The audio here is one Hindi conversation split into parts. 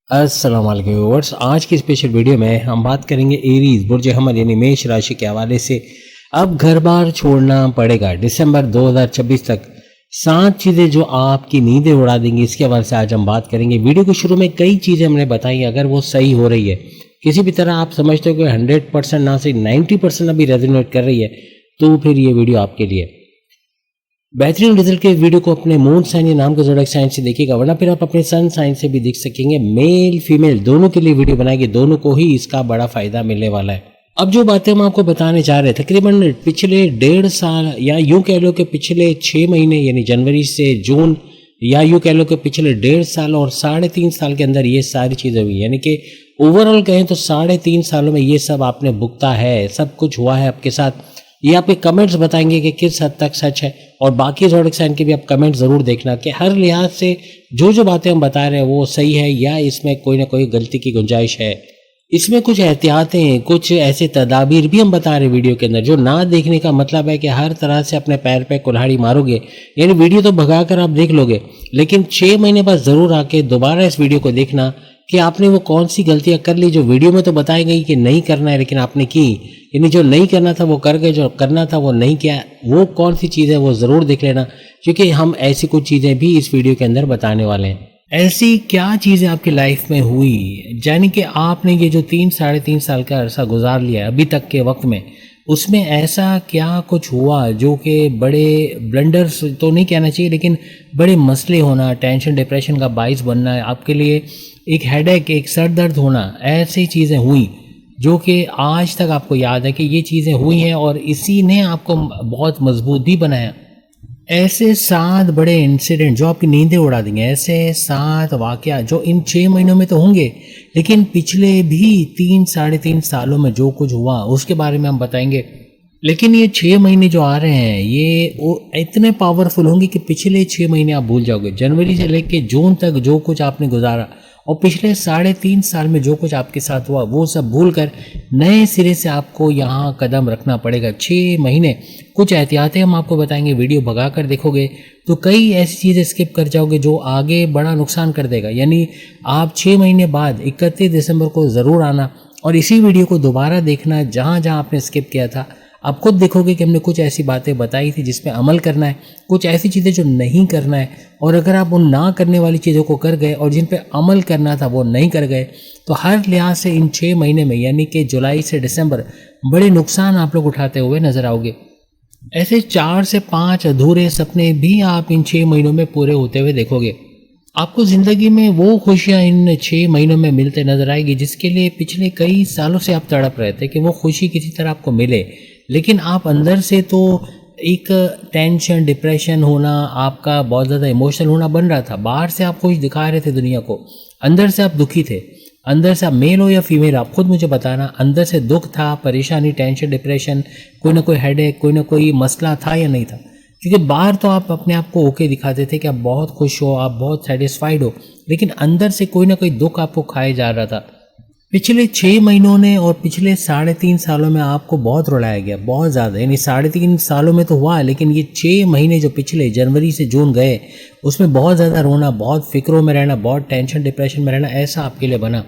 अस्सलाम वालेकुम व्यूअर्स। आज की स्पेशल वीडियो में हम बात करेंगे एरीज बुर्ज हमर यानी मेष राशि के हवाले से। अब घर बार छोड़ना पड़ेगा दिसंबर 2026 तक। 7 चीज़ें जो आपकी नींदें उड़ा देंगी, इसके हवाले से आज हम बात करेंगे। वीडियो के शुरू में कई चीज़ें हमने बताई, अगर वो सही हो रही है, किसी भी तरह आप समझते हो कि 100% ना सही 90% अभी रेजोनेट कर रही है, तो फिर ये वीडियो आपके लिए। बेहतरीन रिजल्ट के वीडियो को अपने मून साइन या नाम के जोड़क साइन से देखिएगा, वरना फिर आप अपने सन साइन से भी देख सकेंगे। मेल फीमेल दोनों के लिए वीडियो बनाएंगे, दोनों को ही इसका बड़ा फायदा मिलने वाला है। अब जो बातें हम आपको बताने जा रहे हैं, तकरीबन पिछले 1.5 साल या यूं कह लो कि पिछले 6 महीने यानी जनवरी से जून, या यूं कह लो कि पिछले 1.5 साल और 3.5 साल के अंदर ये सारी चीज़ें हुई, यानी कि ओवरऑल कहें तो 3.5 सालों में ये सब आपने भुगता है, सब कुछ हुआ है आपके साथ। ये आपके कमेंट्स बताएंगे कि किस हद तक सच है, और बाकी ज़ोडिक साइन के भी आप कमेंट ज़रूर देखना कि हर लिहाज से जो जो बातें हम बता रहे हैं वो सही है या इसमें कोई ना कोई गलती की गुंजाइश है। इसमें कुछ एहतियातें, कुछ ऐसे तदाबीर भी हम बता रहे हैं वीडियो के अंदर, जो ना देखने का मतलब है कि हर तरह से अपने पैर पे कुल्हाड़ी मारोगे, यानी वीडियो तो भगा कर आप देख लोगे, लेकिन 6 महीने बाद ज़रूर आके दोबारा इस वीडियो को देखना कि आपने वो कौन सी गलतियां कर ली जो वीडियो में तो बताई गई कि नहीं करना है, लेकिन आपने की। यानी जो नहीं करना था वो कर गए, जो करना था वो नहीं किया। वो कौन सी चीज़ है वो ज़रूर देख लेना, क्योंकि हम ऐसी कुछ चीज़ें भी इस वीडियो के अंदर बताने वाले हैं। ऐसी क्या चीज़ें आपकी लाइफ में हुई, यानी कि आपने ये जो 3-3.5 साल का अरसा गुजार लिया अभी तक के वक्त में, उसमें ऐसा क्या कुछ हुआ जो कि बड़े ब्लंडर्स तो नहीं कहना चाहिए, लेकिन बड़े मसले होना, टेंशन डिप्रेशन का बाइस बनना, आपके लिए एक हेडेक, एक सर दर्द होना, ऐसी चीज़ें हुई जो कि आज तक आपको याद है कि ये चीज़ें हुई हैं और इसी ने आपको बहुत मजबूत भी बनाया। ऐसे 7 बड़े इंसिडेंट जो आपकी नींदें उड़ा देंगे, ऐसे 7 वाक़या जो इन 6 महीनों में तो होंगे, लेकिन पिछले भी 3-3.5 सालों में जो कुछ हुआ उसके बारे में हम बताएंगे। लेकिन ये 6 महीने जो आ रहे हैं ये वो इतने पावरफुल होंगे कि पिछले 6 महीने आप भूल जाओगे। जनवरी से लेकर जून तक जो कुछ आपने गुजारा और पिछले 3.5 साल में जो कुछ आपके साथ हुआ वो सब भूल कर नए सिरे से आपको यहाँ कदम रखना पड़ेगा। 6 महीने कुछ एहतियातें हम आपको बताएंगे, वीडियो भगा कर देखोगे तो कई ऐसी चीज़ें स्किप कर जाओगे जो आगे बड़ा नुकसान कर देगा। यानी आप 6 महीने बाद 31 दिसंबर को ज़रूर आना और इसी वीडियो को दोबारा देखना, जहाँ जहाँ आपने स्किप किया था। आप खुद देखोगे कि हमने कुछ ऐसी बातें बताई थी जिस पे अमल करना है, कुछ ऐसी चीज़ें जो नहीं करना है, और अगर आप उन ना करने वाली चीज़ों को कर गए और जिन पे अमल करना था वो नहीं कर गए, तो हर लिहाज से इन 6 महीने में यानी कि जुलाई से दिसंबर बड़े नुकसान आप लोग उठाते हुए नजर आओगे। ऐसे 4 से 5 अधूरे सपने भी आप इन 6 महीनों में पूरे होते हुए देखोगे। आपको ज़िंदगी में वो खुशियाँ इन 6 महीनों में मिलते नजर आएगी जिसके लिए पिछले कई सालों से आप तड़प रहे थे कि वो खुशी किसी तरह आपको मिले, लेकिन आप अंदर से तो एक टेंशन, डिप्रेशन होना, आपका बहुत ज़्यादा इमोशनल होना बन रहा था। बाहर से आप खुश दिखा रहे थे दुनिया को, अंदर से आप दुखी थे। अंदर से आप मेल हो या फीमेल, आप खुद मुझे बताना, अंदर से दुख था, परेशानी, टेंशन, डिप्रेशन, कोई ना कोई हेडेक, कोई ना कोई मसला था या नहीं था। क्योंकि बाहर तो आप अपने आप को ओके दिखाते थे कि आप बहुत खुश हो, आप बहुत सेटिस्फाइड हो, लेकिन अंदर से कोई ना कोई दुख आपको खाए जा रहा था। पिछले 6 महीनों ने और पिछले 3.5 सालों में आपको बहुत रुलाया गया, बहुत ज़्यादा। यानी 3.5 सालों में तो हुआ, लेकिन ये 6 महीने जो पिछले जनवरी से जून गए, उसमें बहुत ज़्यादा रोना, बहुत फिक्रों में रहना, बहुत टेंशन डिप्रेशन में रहना, ऐसा आपके लिए बना।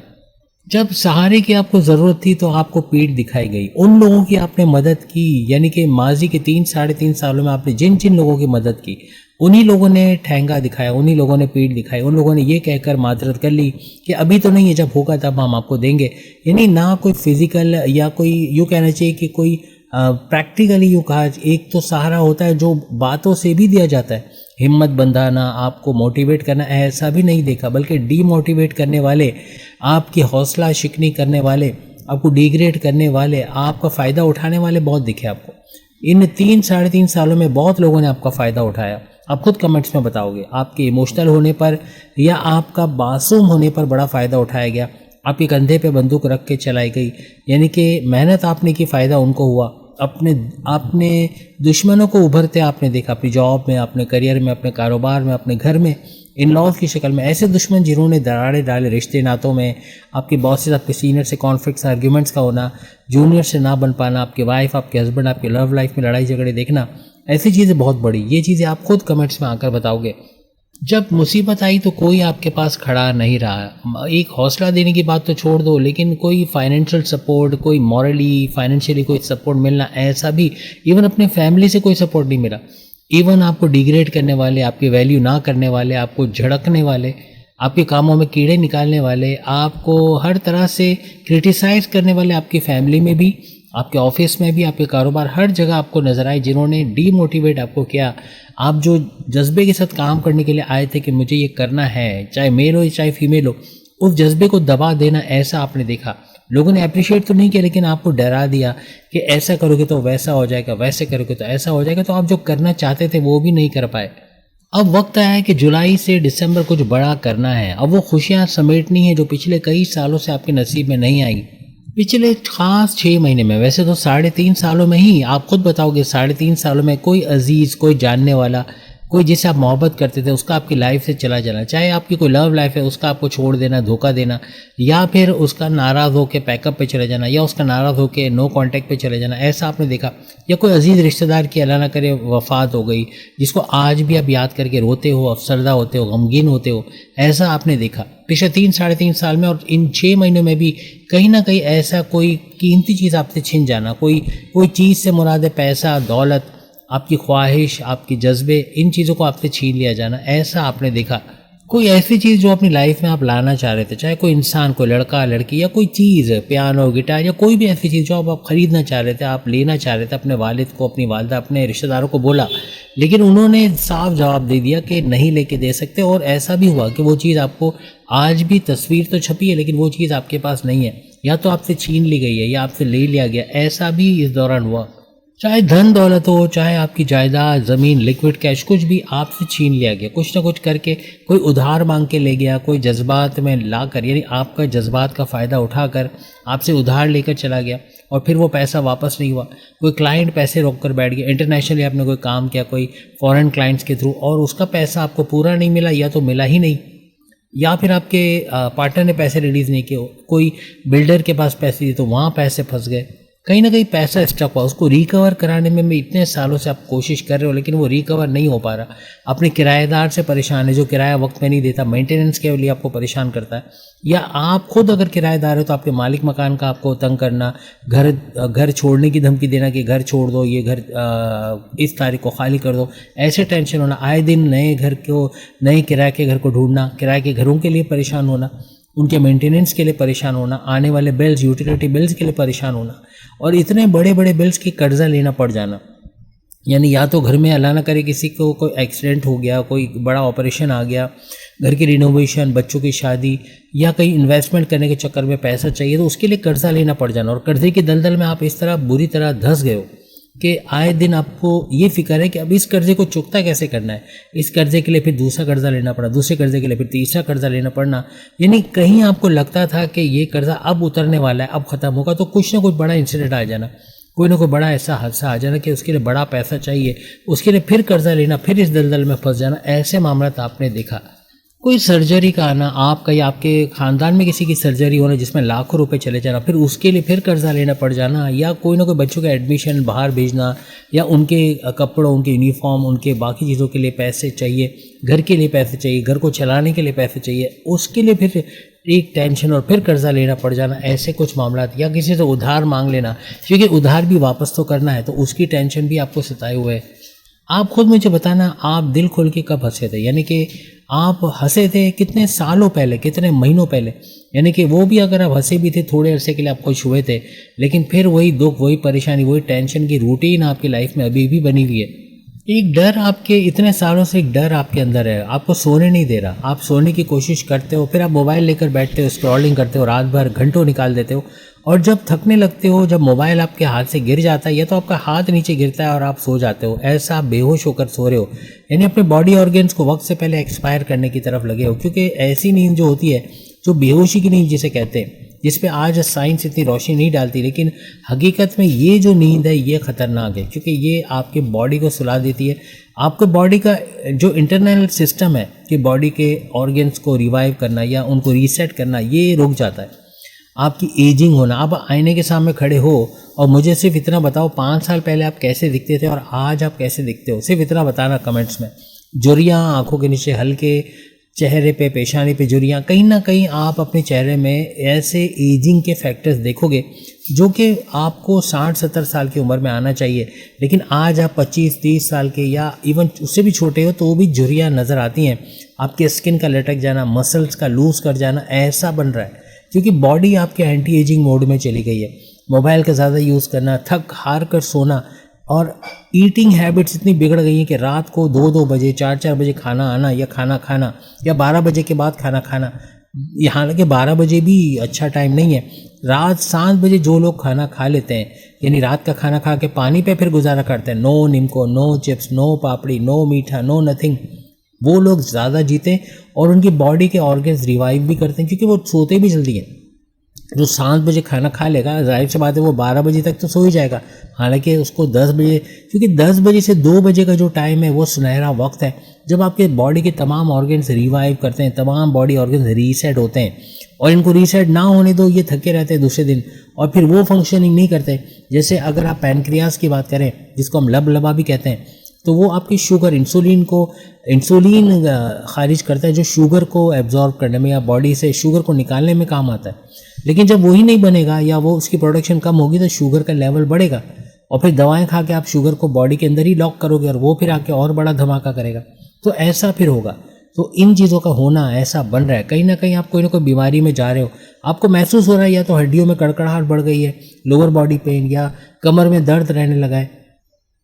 जब सहारे की आपको ज़रूरत थी तो आपको पीठ दिखाई गई। उन लोगों की आपने मदद की, यानी कि माजी के 3-3.5 सालों में आपने जिन जिन लोगों की मदद की, उन्हीं लोगों ने ठेंगा दिखाया, उन्हीं लोगों ने पीठ दिखाई, उन लोगों ने ये कहकर माजरत कर ली कि अभी तो नहीं है, जब होगा तब हम आपको देंगे। यानी ना कोई फिजिकल या कोई यूँ कहना चाहिए कि कोई प्रैक्टिकली यूँ कहा, एक तो सहारा होता है जो बातों से भी दिया जाता है, हिम्मत बंधाना, आपको मोटिवेट करना, ऐसा भी नहीं देखा, बल्कि डीमोटिवेट करने वाले, आपकी हौसला शिकनी करने वाले, आपको डिग्रेड करने वाले, आपका फ़ायदा उठाने वाले बहुत दिखे आपको। इन 3-3.5 सालों में बहुत लोगों ने आपका फ़ायदा उठाया। आप खुद कमेंट्स में बताओगे, आपके इमोशनल होने पर या आपका मासूम होने पर बड़ा फ़ायदा उठाया गया, आपके कंधे पे बंदूक रख के चलाई गई, यानी कि मेहनत आपने की, फ़ायदा उनको हुआ। अपने दुश्मनों को उभरते आपने देखा, अपनी जॉब में, अपने करियर में, अपने कारोबार में, अपने घर में, इन लॉज की शक्ल में। ऐसे दुश्मन जिन्होंने दरारें डाले रिश्ते नातों में, आपके बॉसेस, आपके सीनियर से कॉन्फ्लिक्ट्स, आर्ग्यूमेंट्स का होना, जूनियर से ना बन पाना, आपके वाइफ, आपके हस्बैंड, आपके लव लाइफ में लड़ाई झगड़े देखना, ऐसी चीज़ें बहुत बड़ी। ये चीज़ें आप खुद कमेंट्स में आकर बताओगे। जब मुसीबत आई तो कोई आपके पास खड़ा नहीं रहा। एक हौसला देने की बात तो छोड़ दो, लेकिन कोई फाइनेंशियल सपोर्ट, कोई मॉरली फाइनेंशियली कोई सपोर्ट मिलना, ऐसा भी इवन अपने फैमिली से कोई सपोर्ट नहीं मिला। इवन आपको डिग्रेड करने वाले, आपकी वैल्यू ना करने वाले, आपको झड़कने वाले, आपके कामों में कीड़े निकालने वाले, आपको हर तरह से क्रिटिसाइज करने वाले आपकी फैमिली में भी, आपके ऑफिस में भी, आपके कारोबार, हर जगह आपको नजर आए, जिन्होंने डीमोटिवेट आपको किया। आप जो जज्बे के साथ काम करने के लिए आए थे कि मुझे ये करना है, चाहे मेल हो चाहे फीमेल हो, उस जज्बे को दबा देना, ऐसा आपने देखा। लोगों ने अप्रिशिएट तो नहीं किया, लेकिन आपको डरा दिया कि ऐसा करोगे तो वैसा हो जाएगा, वैसे करोगे तो ऐसा हो जाएगा, तो आप जो करना चाहते थे वो भी नहीं कर पाए। अब वक्त आया है कि जुलाई से दिसंबर कुछ बड़ा करना है। अब वो खुशियाँ समेटनी है जो पिछले कई सालों से आपके नसीब में नहीं आई। पिछले खास 6 महीने में, वैसे तो 3.5 सालों में ही, आप खुद बताओगे 3.5 सालों में कोई अजीज़, कोई जानने वाला, कोई जिससे आप मोहब्बत करते थे उसका आपकी लाइफ से चला जाना, चाहे आपकी कोई लव लाइफ है उसका आपको छोड़ देना, धोखा देना, या फिर उसका नाराज़ होकर पैकअप पे चले जाना, या उसका नाराज़ होकर नो कांटेक्ट पे चले जाना, ऐसा आपने देखा। या कोई अजीज़ रिश्तेदार की अल्लाह ना करे वफ़ात हो गई, जिसको आज भी आप याद करके रोते हो, अफसरदा होते हो, गमगीन होते हो, ऐसा आपने देखा पिछले 3-3.5 साल में। और इन 6 महीनों में भी कहीं ना कहीं ऐसा कोई कीमती चीज़ आपसे छिन जाना, कोई चीज़ से मुराद है पैसा, दौलत, आपकी ख्वाहिश, आपकी जज्बे, इन चीज़ों को आपसे छीन लिया जाना, ऐसा आपने देखा। कोई ऐसी चीज़ जो अपनी लाइफ में आप लाना चाह रहे थे, चाहे कोई इंसान, कोई लड़का लड़की, या कोई चीज़, पियानो, गिटार, या कोई भी ऐसी चीज़ जो आप खरीदना चाह रहे थे, आप लेना चाह रहे थे, अपने वालिद को, अपनी वालदा, अपने रिश्तेदारों को बोला, लेकिन उन्होंने साफ जवाब दे दिया कि नहीं लेके दे सकते। और ऐसा भी हुआ कि वो चीज़ आपको, आज भी तस्वीर तो छपी है लेकिन वो चीज़ आपके पास नहीं है, या तो आपसे छीन ली गई है या आपसे ले लिया गया, ऐसा भी इस दौरान हुआ। चाहे धन दौलत हो, चाहे आपकी जायदाद, ज़मीन, लिक्विड कैश, कुछ भी आपसे छीन लिया गया, कुछ ना कुछ करके। कोई उधार मांग के ले गया, कोई जज्बात में ला कर, यानी आपका जज्बात का फ़ायदा उठाकर आपसे उधार लेकर चला गया और फिर वो पैसा वापस नहीं हुआ। कोई क्लाइंट पैसे रोक कर बैठ गया, इंटरनेशनली आपने कोई काम किया कोई फॉरेन क्लाइंट्स के थ्रू, और उसका पैसा आपको पूरा नहीं मिला, या तो मिला ही नहीं, या फिर आपके पार्टनर ने पैसे रिलीज़ नहीं किए। कोई बिल्डर के पास पैसे दिए तो वहाँ पैसे फंस गए, कहीं ना कहीं पैसा स्टक हुआ। उसको रिकवर कराने में इतने सालों से आप कोशिश कर रहे हो, लेकिन वो रिकवर नहीं हो पा रहा। अपने किराएदार से परेशान है जो किराया वक्त में नहीं देता, मेंटेनेंस के लिए आपको परेशान करता है, या आप खुद अगर किराएदार हो तो आपके मालिक मकान का आपको तंग करना, घर छोड़ने की धमकी देना कि घर छोड़ दो, ये घर इस तारीख को खाली कर दो, ऐसे टेंशन होना। आए दिन नए किराए के घर को ढूंढना, किराए के घरों के लिए परेशान होना, उनके मेंटेनेंस के लिए परेशान होना, आने वाले बिल्स, यूटिलिटी बिल्स के लिए परेशान होना, और इतने बड़े बड़े बिल्स की कर्जा लेना पड़ जाना। यानी या तो घर में अल्लाह ना करे किसी को कोई एक्सीडेंट हो गया, कोई बड़ा ऑपरेशन आ गया, घर की रिनोवेशन, बच्चों की शादी, या कहीं इन्वेस्टमेंट करने के चक्कर में पैसा चाहिए तो उसके लिए कर्जा लेना पड़ जाना। और कर्जे की दलदल में आप इस तरह बुरी तरह धंस गए हो कि आए दिन आपको ये फिक्र है कि अब इस कर्जे को चुकता कैसे करना है। इस कर्जे के लिए फिर दूसरा कर्जा लेना पड़ा, दूसरे कर्जे के लिए फिर तीसरा कर्जा लेना पड़ना। यानी कहीं आपको लगता था कि ये कर्जा अब उतरने वाला है, अब ख़त्म होगा, तो कुछ ना कुछ बड़ा इंसिडेंट आ जाना, कोई ना कोई बड़ा ऐसा हादसा आ जाना कि उसके लिए बड़ा पैसा चाहिए, उसके लिए फिर कर्जा लेना, फिर इस दलदल में फंस जाना। ऐसे मामला आपने देखा। कोई सर्जरी का आना, आपका या आपके ख़ानदान में किसी की सर्जरी होना जिसमें लाखों रुपए चले जाना, फिर उसके लिए फिर कर्जा लेना पड़ जाना, या कोई ना कोई बच्चों का एडमिशन बाहर भेजना, या उनके कपड़ों, उनके यूनिफॉर्म, उनके बाकी चीज़ों के लिए पैसे चाहिए, घर के लिए पैसे चाहिए, घर को चलाने के लिए पैसे चाहिए, उसके लिए फिर एक टेंशन और फिर कर्जा लेना पड़ जाना। ऐसे कुछ मामला, या किसी से उधार मांग लेना, क्योंकि उधार भी वापस तो करना है, तो उसकी टेंशन भी आपको सताए हुए है। आप खुद मुझे बताना, आप दिल खोल के कब हंसे थे? यानी कि आप हंसे थे कितने सालों पहले, कितने महीनों पहले? यानी कि वो भी अगर आप हंसे भी थे थोड़े अरसे के लिए, आप खुश हुए थे, लेकिन फिर वही दुख, वही परेशानी, वही टेंशन की रूटीन आपकी लाइफ में अभी भी बनी हुई है। एक डर आपके, इतने सालों से एक डर आपके अंदर है, आपको सोने नहीं दे रहा। आप सोने की कोशिश करते हो, फिर आप मोबाइल लेकर बैठते हो, स्क्रॉलिंग करते हो, रात भर घंटों निकाल देते हो, और जब थकने लगते हो, जब मोबाइल आपके हाथ से गिर जाता है, या तो आपका हाथ नीचे गिरता है और आप सो जाते हो, ऐसा आप बेहोश होकर सो रहे हो, यानी अपने बॉडी ऑर्गन्स को वक्त से पहले एक्सपायर करने की तरफ लगे हो। क्योंकि ऐसी नींद जो होती है, जो बेहोशी की नींद जिसे कहते हैं, जिस पे आज साइंस इतनी रोशनी नहीं डालती, लेकिन हकीकत में ये जो नींद है ये ख़तरनाक है, क्योंकि ये आपके बॉडी को सुला देती है। आपके बॉडी का जो इंटरनल सिस्टम है कि बॉडी के ऑर्गन्स को रिवाइव करना या उनको रीसेट करना, ये रुक जाता है। आपकी एजिंग होना, आप आईने के सामने खड़े हो और मुझे सिर्फ इतना बताओ, 5 साल पहले आप कैसे दिखते थे और आज आप कैसे दिखते हो? सिर्फ इतना बताना कमेंट्स में। झुर्रियाँ, आंखों के नीचे हल्के, चेहरे पे, पेशानी पे झुर्रियाँ, कहीं ना कहीं आप अपने चेहरे में ऐसे एजिंग के फैक्टर्स देखोगे जो कि आपको 60-70 साल की उम्र में आना चाहिए, लेकिन आज आप 25-30 साल के या इवन उससे भी छोटे हो तो भी झुर्रियाँ नज़र आती हैं। आपके स्किन का लटक जाना, मसल्स का लूज कर जाना, ऐसा बन रहा है क्योंकि बॉडी आपके एंटी एजिंग मोड में चली गई है। मोबाइल का ज़्यादा यूज़ करना, थक हार कर सोना और ईटिंग हैबिट्स इतनी बिगड़ गई हैं कि रात को 2-2 बजे, 4-4 बजे खाना आना या खाना खाना या 12 बजे के बाद खाना खाना। हालांकि 12 बजे भी अच्छा टाइम नहीं है। रात 7 बजे जो लोग खाना खा लेते हैं, यानी रात का खाना खा के पानी पे फिर गुजारा करते हैं, नो नीमको, नो चिप्स, नो पापड़ी, नो मीठा, नो नथिंग, वो लोग ज़्यादा जीते और उनकी बॉडी के ऑर्गन्स रिवाइव भी करते हैं क्योंकि वो सोते भी जल्दी हैं। जो 7 बजे खाना खा लेगा, जाहिर सी बात है वो 12 बजे तक तो सो ही जाएगा। हालांकि उसको 10 बजे, क्योंकि 10 बजे से 2 बजे का जो टाइम है वो सुनहरा वक्त है जब आपके बॉडी के तमाम ऑर्गन्स रिवाइव करते हैं, तमाम बॉडी ऑर्गन्स रीसेट होते हैं। और इनको रीसेट ना होने दो, ये थके रहते हैं दूसरे दिन और फिर वो फंक्शनिंग नहीं करते। जैसे अगर आप पैनक्रियाज की बात करें, जिसको हम लबलबा भी कहते हैं, तो वो आपकी शुगर, इंसुलिन खारिज करता है जो शुगर को एब्जॉर्ब करने में या बॉडी से शुगर को निकालने में काम आता है। लेकिन जब वही नहीं बनेगा या वो उसकी प्रोडक्शन कम होगी तो शुगर का लेवल बढ़ेगा और फिर दवाएं खा के आप शुगर को बॉडी के अंदर ही लॉक करोगे और वो फिर आके और बड़ा धमाका करेगा। तो ऐसा फिर होगा। तो इन चीज़ों का होना ऐसा बन रहा है, कहीं ना कहीं आप कोई ना कोई बीमारी में जा रहे हो, आपको महसूस हो रहा है या तो हड्डियों में कड़कड़ाहट बढ़ गई है, लोअर बॉडी पेन या कमर में दर्द रहने लगा है,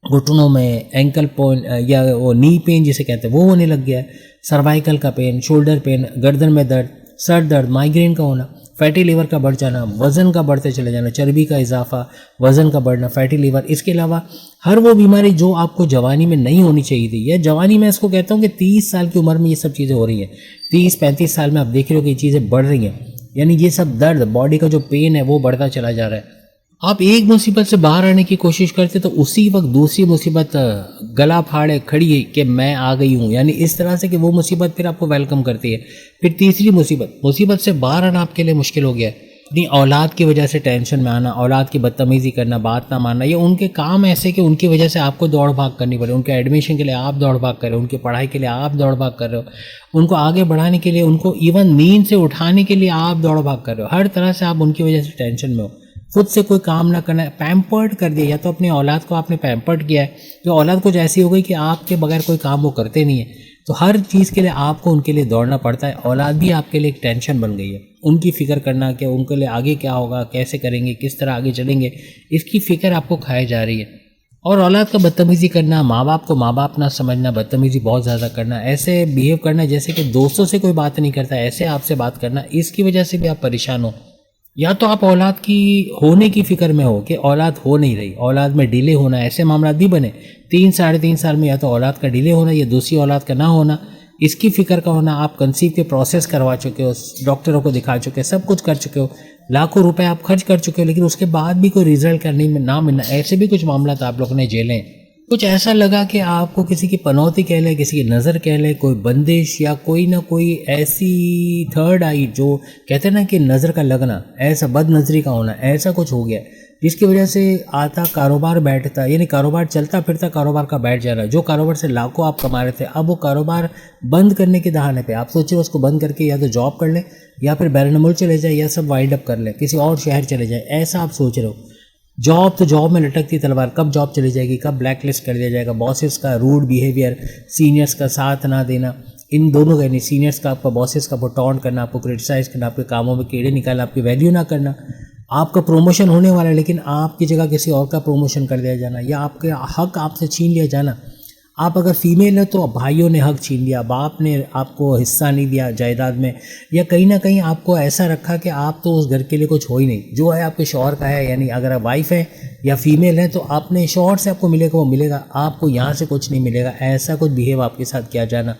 घुटनों में एंकल पेन या वो नी पेन जिसे कहते हैं वो होने लग गया है, सर्वाइकल का पेन, शोल्डर पेन, गर्दन में दर्द, सर दर्द, माइग्रेन का होना, फैटी लीवर का बढ़ जाना, वज़न का बढ़ते चले जाना, चर्बी का इजाफा, वज़न का बढ़ना, फैटी लीवर। इसके अलावा हर वो बीमारी जो आपको जवानी में नहीं होनी चाहिए थी, या जवानी में इसको कहता हूँ कि 30 साल की उम्र में ये सब चीज़ें हो रही हैं। 30-35 साल में आप देख रहे हो कि ये चीज़ें बढ़ रही हैं, यानी ये सब दर्द, बॉडी का जो पेन है वो बढ़ता चला जा रहा है। आप एक मुसीबत से बाहर आने की कोशिश करते तो उसी वक्त दूसरी मुसीबत गला फाड़े खड़ी है कि मैं आ गई हूँ, यानी इस तरह से कि वो मुसीबत फिर आपको वेलकम करती है। फिर तीसरी मुसीबत से बाहर आना आपके लिए मुश्किल हो गया है। अपनी औलाद की वजह से टेंशन में आना, औलाद की बदतमीज़ी करना, बात ना मानना, या उनके काम ऐसे कि उनकी वजह से आपको दौड़ भाग करनी पड़े, उनके एडमिशन के लिए आप दौड़ भाग कर रहे हो, उनकी पढ़ाई के लिए आप दौड़ भाग कर रहे हो, उनको आगे बढ़ाने के लिए, उनको इवन नींद से उठाने के लिए आप दौड़ भाग कर रहे हो। हर तरह से आप उनकी वजह से टेंशन में हो, खुद से कोई काम ना करना है, पैम्पर्ड कर दिया, या तो अपनी औलाद को आपने पैम्पर्ड किया है, तो औलाद कुछ ऐसी हो गई कि आपके बगैर कोई काम वो करते नहीं है, तो हर चीज़ के लिए आपको उनके लिए दौड़ना पड़ता है। औलाद भी आपके लिए एक टेंशन बन गई है, उनकी फ़िक्र करना कि उनके लिए आगे क्या होगा, कैसे करेंगे, किस तरह आगे चलेंगे, इसकी फ़िक्र आपको खाई जा रही है। और औलाद का बदतमीज़ी करना, माँ बाप को माँ बाप ना समझना, बदतमीज़ी बहुत ज़्यादा करना, ऐसे बिहेव करना जैसे कि दोस्तों से कोई बात नहीं करता, ऐसे आपसे बात करना, इसकी वजह से भी आप परेशान हो। या तो आप औलाद की होने की फ़िक्र में हो कि औलाद हो नहीं रही, औलाद में डिले होना, ऐसे मामला भी बने 3-3.5 साल में, या तो औलाद का डिले होना या दूसरी औलाद का ना होना, इसकी फ़िक्र का होना। आप कंसीव के प्रोसेस करवा चुके हो, डॉक्टरों को दिखा चुके हो, सब कुछ कर चुके हो, लाखों रुपए आप खर्च कर चुके हो, लेकिन उसके बाद भी कोई रिजल्ट करने में ना मिलना, ऐसे भी कुछ मामला तो आप लोगों ने झेले। कुछ ऐसा लगा कि आपको किसी की पनौती कह ले, किसी की नज़र कह ले, कोई बंदिश या कोई ना कोई ऐसी थर्ड आई जो कहते हैं ना कि नज़र का लगना, ऐसा बद नज़री का होना, ऐसा कुछ हो गया जिसकी वजह से आता कारोबार बैठता, यानी कारोबार चलता फिरता कारोबार का बैठ जाना। जो कारोबार से लाखों आप कमा रहे थे, अब वो कारोबार बंद करने के दहाने पे आप सोच रहे हो उसको बंद करके या तो जॉब कर ले, या फिर बैरन चले जाए, या सब वाइंड अप कर ले, किसी और शहर चले जाए, ऐसा आप सोच रहे हो। जॉब तो जॉब में लटकती तलवार, कब जॉब चली जाएगी, कब ब्लैक लिस्ट कर दिया जाएगा, बॉसेस का रूड बिहेवियर, सीनियर्स का साथ ना देना, इन दोनों का, यानी सीनियर्स का, आपका बॉसेस का टॉन्ट करना, आपको क्रिटिसाइज करना, आपके कामों में कीड़े निकालना, आपकी वैल्यू ना करना, आपका प्रमोशन होने वाला है लेकिन आपकी जगह किसी और का प्रमोशन कर दिया जाना, या आपके हक आपसे छीन लिया जाना। आप अगर फीमेल है तो भाइयों ने हक छीन लिया, बाप ने आपको हिस्सा नहीं दिया जायदाद में, या कहीं ना कहीं आपको ऐसा रखा कि आप तो उस घर के लिए कुछ हो ही नहीं, जो है आपके शौहर का है। यानी अगर आप वाइफ है या फीमेल है तो आपने शौहर से आपको मिलेगा वो मिलेगा, आपको यहाँ से कुछ नहीं मिलेगा, ऐसा कुछ बिहेव आपके साथ किया जाना,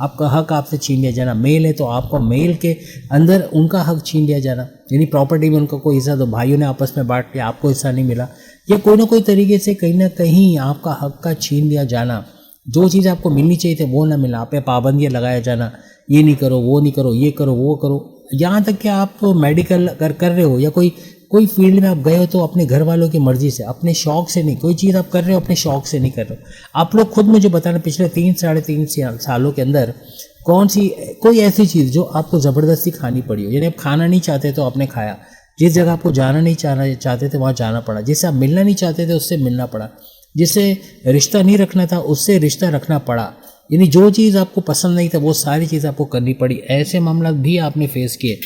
आपका हक आपसे छीन लिया जाना। मेल है तो आपको मेल के अंदर उनका हक छीन लिया जाना, यानी प्रॉपर्टी में उनका कोई हिस्सा, तो भाइयों ने आपस में बांट लिया, आपको हिस्सा नहीं मिला, या कोई ना कोई तरीके से कहीं ना कहीं आपका हक का छीन लिया जाना। जो चीज़ आपको मिलनी चाहिए थी वो ना मिला, आप पे पाबंदियाँ लगाया जाना, ये नहीं करो, वो नहीं करो, ये करो, वो करो। यहाँ तक कि आप मेडिकल अगर कर रहे हो या कोई कोई फील्ड में आप गए हो तो अपने घर वालों की मर्जी से, अपने शौक से नहीं। कोई चीज़ आप कर रहे हो अपने शौक से नहीं कर रहे हो। आप लोग खुद मुझे बताना पिछले 3-3.5 सालों के अंदर कौन सी कोई ऐसी चीज़ जो आपको ज़बरदस्ती खानी पड़ी हो, यानी आप खाना नहीं चाहते तो आपने खाया, जिस जगह आपको जाना नहीं चाहते थे वहाँ जाना पड़ा, जिससे आप मिलना नहीं चाहते थे उससे मिलना पड़ा, जिससे रिश्ता नहीं रखना था उससे रिश्ता रखना पड़ा। यानी जो चीज़ आपको पसंद नहीं था वो सारी चीज़ आपको करनी पड़ी। ऐसे मामला भी आपने फेस किए।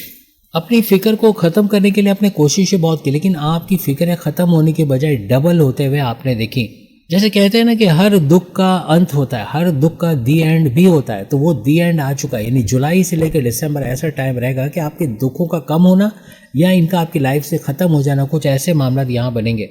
अपनी फ़िक्र को ख़त्म करने के लिए आपने कोशिशें बहुत की, लेकिन आपकी फ़िक्रें ख़त्म होने के बजाय डबल होते हुए आपने देखी। जैसे कहते हैं ना कि हर दुख का अंत होता है, हर दुख का दी एंड भी होता है, तो वो दी एंड आ चुका है। यानी जुलाई से लेकर दिसंबर ऐसा टाइम रहेगा कि आपके दुखों का कम होना या इनका आपकी लाइफ से ख़त्म हो जाना, कुछ ऐसे मामला यहाँ बनेंगे।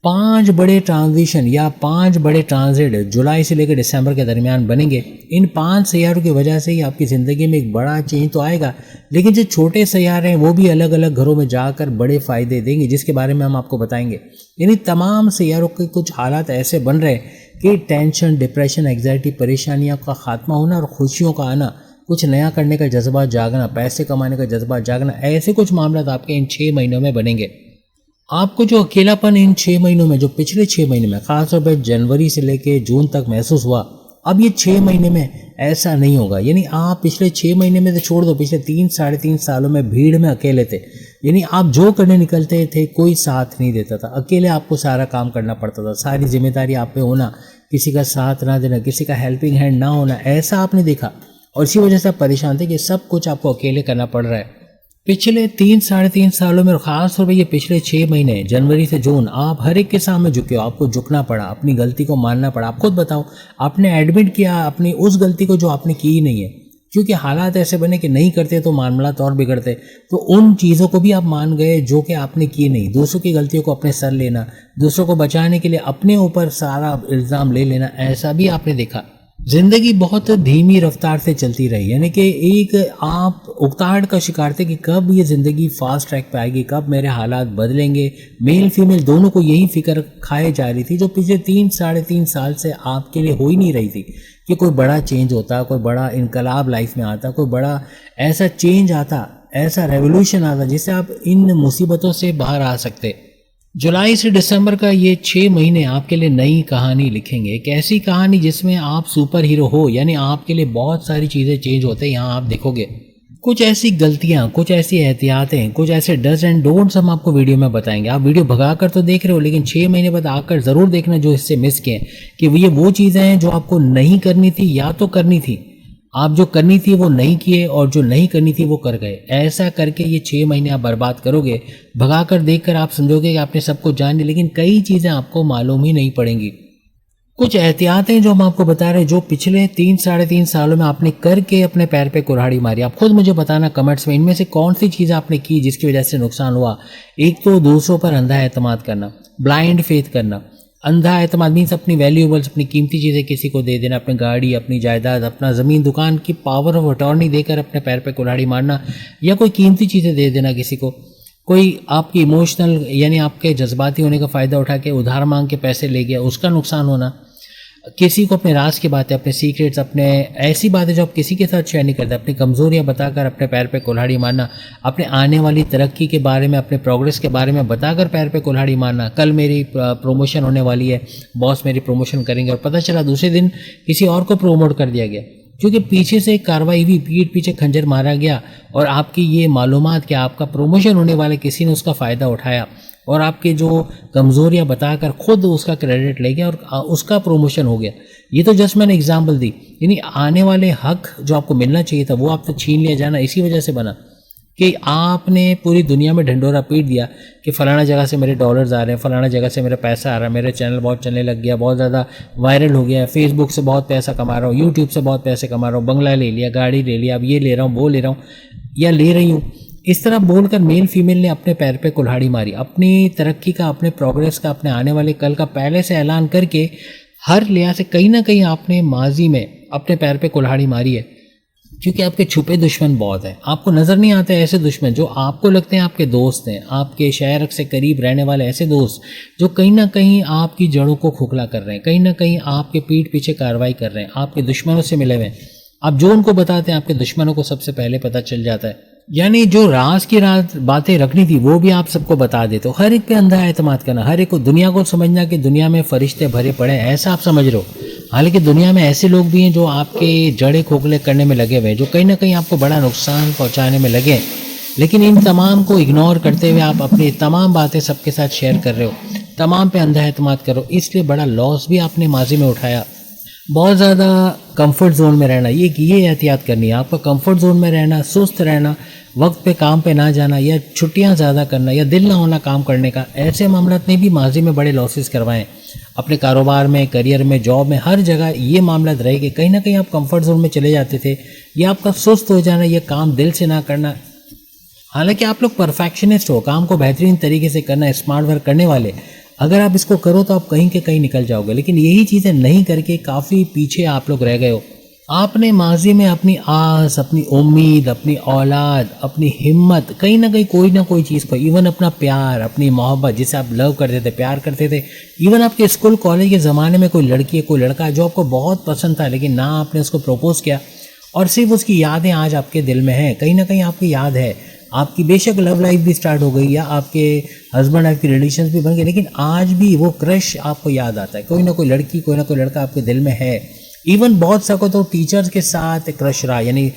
5 बड़े ट्रांजिशन या 5 बड़े ट्रांजिट जुलाई से लेकर दिसंबर के दरमियान बनेंगे। इन 5 सैयारों की वजह से ही आपकी ज़िंदगी में एक बड़ा चेंज तो आएगा, लेकिन जो छोटे सैयारे हैं वो भी अलग अलग घरों में जाकर बड़े फ़ायदे देंगे, जिसके बारे में हम आपको बताएंगे। यानी तमाम सैयारों के कुछ हालात ऐसे बन रहे हैं कि टेंशन, डिप्रेशन, एग्जाइटी, परेशानियों का खात्मा होना और खुशियों का आना, कुछ नया करने का जज्बा जागना, पैसे कमाने का जज्बा जागना, ऐसे कुछ मामला आपके इन 6 महीनों में बनेंगे। आपको जो अकेलापन इन 6 महीनों में, जो पिछले 6 महीने में खासतौर पर जनवरी से लेकर जून तक महसूस हुआ, अब ये 6 महीने में ऐसा नहीं होगा। यानी आप पिछले 6 महीने में तो छोड़ दो, पिछले 3-3.5 सालों में भीड़ में अकेले थे। यानी आप जो करने निकलते थे कोई साथ नहीं देता था, अकेले आपको सारा काम करना पड़ता था, सारी जिम्मेदारी आप पे होना, किसी का साथ ना देना, किसी का हेल्पिंग हैंड ना होना, ऐसा आपने देखा। और इसी वजह से आप परेशान थे कि सब कुछ आपको अकेले करना पड़ रहा है। पिछले 3-3.5 सालों में और ख़ास तौर पर ये पिछले 6 महीने जनवरी से जून आप हर एक के सामने झुके हो, आपको झुकना पड़ा, अपनी गलती को मानना पड़ा। आप खुद बताओ, आपने एडमिट किया अपनी उस गलती को जो आपने की ही नहीं है, क्योंकि हालात ऐसे बने कि नहीं करते तो मामला और बिगड़ते। तो उन चीज़ों को भी आप मान गए जो कि आपने की नहीं। दूसरों की गलतियों को अपने सर लेना, दूसरों को बचाने के लिए अपने ऊपर सारा इल्ज़ाम ले लेना, ऐसा भी आपने देखा। जिंदगी बहुत धीमी रफ्तार से चलती रही, यानी कि एक आप उकताहट का शिकार थे कि कब ये ज़िंदगी फास्ट ट्रैक पे आएगी, कब मेरे हालात बदलेंगे। मेल फीमेल दोनों को यही फिक्र खाए जा रही थी, जो पिछले 3-3.5 साल से आपके लिए हो ही नहीं रही थी कि कोई बड़ा चेंज होता, कोई बड़ा इनकलाब लाइफ में आता, कोई बड़ा ऐसा चेंज आता, ऐसा रेवोल्यूशन आता जिससे आप इन मुसीबतों से बाहर आ सकते। जुलाई से दिसंबर का ये 6 महीने आपके लिए नई कहानी लिखेंगे, एक ऐसी कहानी जिसमें आप सुपर हीरो हो। यानी आपके लिए बहुत सारी चीज़ें चेंज होते हैं, यहाँ आप देखोगे कुछ ऐसी गलतियाँ, कुछ ऐसी एहतियातें, कुछ ऐसे डज एंड डोंट्स हम आपको वीडियो में बताएंगे। आप वीडियो भगाकर तो देख रहे हो, लेकिन 6 महीने बाद आकर ज़रूर देखना जो इससे मिस किए, कि ये वो चीज़ें हैं जो आपको नहीं करनी थी या तो करनी थी। आप जो करनी थी वो नहीं किए और जो नहीं करनी थी वो कर गए। ऐसा करके ये 6 महीने आप बर्बाद करोगे। भगाकर देखकर आप समझोगे कि आपने सब कुछ जान लिया, लेकिन कई चीज़ें आपको मालूम ही नहीं पड़ेंगी। कुछ एहतियातें जो हम आपको बता रहे हैं, जो पिछले 3-3.5 सालों में आपने करके अपने पैर पे कुल्हाड़ी मारी। आप खुद मुझे बताना कमेंट्स में, इनमें से कौन सी चीज़ आपने की जिसकी वजह से नुकसान हुआ। एक तो दूसरों पर अंधा एतमाद करना, ब्लाइंड फेथ करना। अंधा एतमाद मीन्स अपनी वैल्यूएबल्स, अपनी कीमती चीज़ें किसी को दे देना, अपनी गाड़ी, अपनी जायदाद, अपना ज़मीन, दुकान की पावर ऑफ अटॉर्नी देकर अपने पैर पे कुल्हाड़ी मारना, या कोई कीमती चीज़ें दे देना किसी को। कोई आपकी इमोशनल यानी आपके जज्बाती होने का फ़ायदा उठा के उधार मांग के पैसे ले गया, उसका नुकसान होना। किसी को अपने राज की बातें, अपने सीक्रेट्स, अपने ऐसी बातें जो आप किसी के साथ शेयर नहीं करते, अपनी कमज़ोरियाँ बताकर अपने पैर पे कुल्हाड़ी मारना, अपने आने वाली तरक्की के बारे में, अपने प्रोग्रेस के बारे में बताकर पैर पे कुल्हाड़ी मारना। कल मेरी प्रमोशन होने वाली है, बॉस मेरी प्रमोशन करेंगे, और पता चला दूसरे दिन किसी और को प्रमोट कर दिया गया, क्योंकि पीछे से एक कार्रवाई हुई, पीठ पीछे खंजर मारा गया, और आपकी ये मालूमात कि आपका प्रमोशन होने वाले किसी ने उसका फ़ायदा उठाया और आपके जो कमज़ोरियाँ बताकर खुद उसका क्रेडिट ले गया और उसका प्रमोशन हो गया। ये तो जस्ट मैंने एग्जांपल दी। यानी आने वाले हक जो आपको मिलना चाहिए था वो आपसे छीन लिया जाना इसी वजह से बना कि आपने पूरी दुनिया में ढंढोरा पीट दिया कि फ़लाना जगह से मेरे डॉलर्स आ रहे हैं, फ़लाना जगह से मेरा पैसा आ रहा है, मेरे चैनल बहुत चलने लग गया, बहुत ज़्यादा वायरल हो गया, फेसबुक से बहुत पैसा कमा रहा हूँ, यूट्यूब से बहुत पैसे कमा रहा हूँ, बंगला ले लिया, गाड़ी ले लिया, अब ये ले रहा हूँ, वो ले रहा हूँ या ले रही हूँ। इस तरह बोलकर मेल फीमेल ने अपने पैर पे कुल्हाड़ी मारी, अपनी तरक्की का, अपने प्रोग्रेस का, अपने आने वाले कल का पहले से ऐलान करके हर लिहाज से कहीं ना कहीं आपने माजी में अपने पैर पे कुल्हाड़ी मारी है, क्योंकि आपके छुपे दुश्मन बहुत हैं। आपको नज़र नहीं आते ऐसे दुश्मन जो आपको लगते हैं आपके दोस्त हैं, आपके शहर से करीब रहने वाले ऐसे दोस्त जो कहीं ना कहीं आपकी जड़ों को खोखला कर रहे हैं, कहीं ना कहीं आपके पीठ पीछे कार्रवाई कर रहे हैं, आपके दुश्मनों से मिले हुए हैं। आप जो उनको बताते हैं आपके दुश्मनों को सबसे पहले पता चल जाता है। यानी जो राज की रात बातें रखनी थी वो भी आप सबको बता देते हो। हर एक पे अंधा एतमाद करना, हर एक को दुनिया को समझना कि दुनिया में फरिश्ते भरे पड़े हैं, ऐसा आप समझ रहे हो। हालांकि दुनिया में ऐसे लोग भी हैं जो आपके जड़े खोखले करने में लगे हुए हैं, जो कहीं ना कहीं आपको बड़ा नुकसान पहुंचाने में लगे हैं, लेकिन इन तमाम को इग्नोर करते हुए आप अपनी तमाम बातें सबके साथ शेयर कर रहे हो, तमाम पे अंधा एतमाद करो, इसलिए बड़ा लॉस भी आपने माजी में उठाया। बहुत ज़्यादा कंफर्ट जोन में रहना, ये एहतियात करनी है आपका। कंफर्ट जोन में रहना, सुस्त रहना, वक्त पे काम पे ना जाना, या छुट्टियां ज़्यादा करना, या दिल ना होना काम करने का, ऐसे मामलात ने भी माजी में बड़े लॉसेस करवाएं अपने कारोबार में, करियर में, जॉब में, हर जगह ये मामलात रहे कि कहीं ना कहीं आप कंफर्ट जोन में चले जाते थे, या आपका सुस्त हो जाना, यह काम दिल से ना करना। हालांकि आप लोग परफेक्शनिस्ट हो, काम को बेहतरीन तरीके से करना, स्मार्ट वर्क करने वाले, अगर आप इसको करो तो आप कहीं के कहीं निकल जाओगे, लेकिन यही चीज़ें नहीं करके काफ़ी पीछे आप लोग रह गए हो। आपने माजी में अपनी आस, अपनी उम्मीद, अपनी औलाद, अपनी हिम्मत, कहीं ना कोई चीज़ को, इवन अपना प्यार, अपनी मोहब्बत, जिसे आप लव करते थे, प्यार करते थे, इवन आपके स्कूल कॉलेज के ज़माने में कोई लड़की है, कोई लड़का है जो आपको बहुत पसंद था, लेकिन ना आपने उसको प्रपोज किया, और सिर्फ उसकी यादें आज आपके दिल में हैं, कहीं ना कहीं आपकी याद है। आपकी बेशक लव लाइफ भी स्टार्ट हो गई, या आपके हस्बैंड वाइफ की रिलेशंस भी बन गए, लेकिन आज भी वो क्रश आपको याद आता है। कोई ना कोई लड़की, कोई ना कोई लड़का आपके दिल में है। इवन बहुत सको तो टीचर्स के साथ क्रश रहा, यानी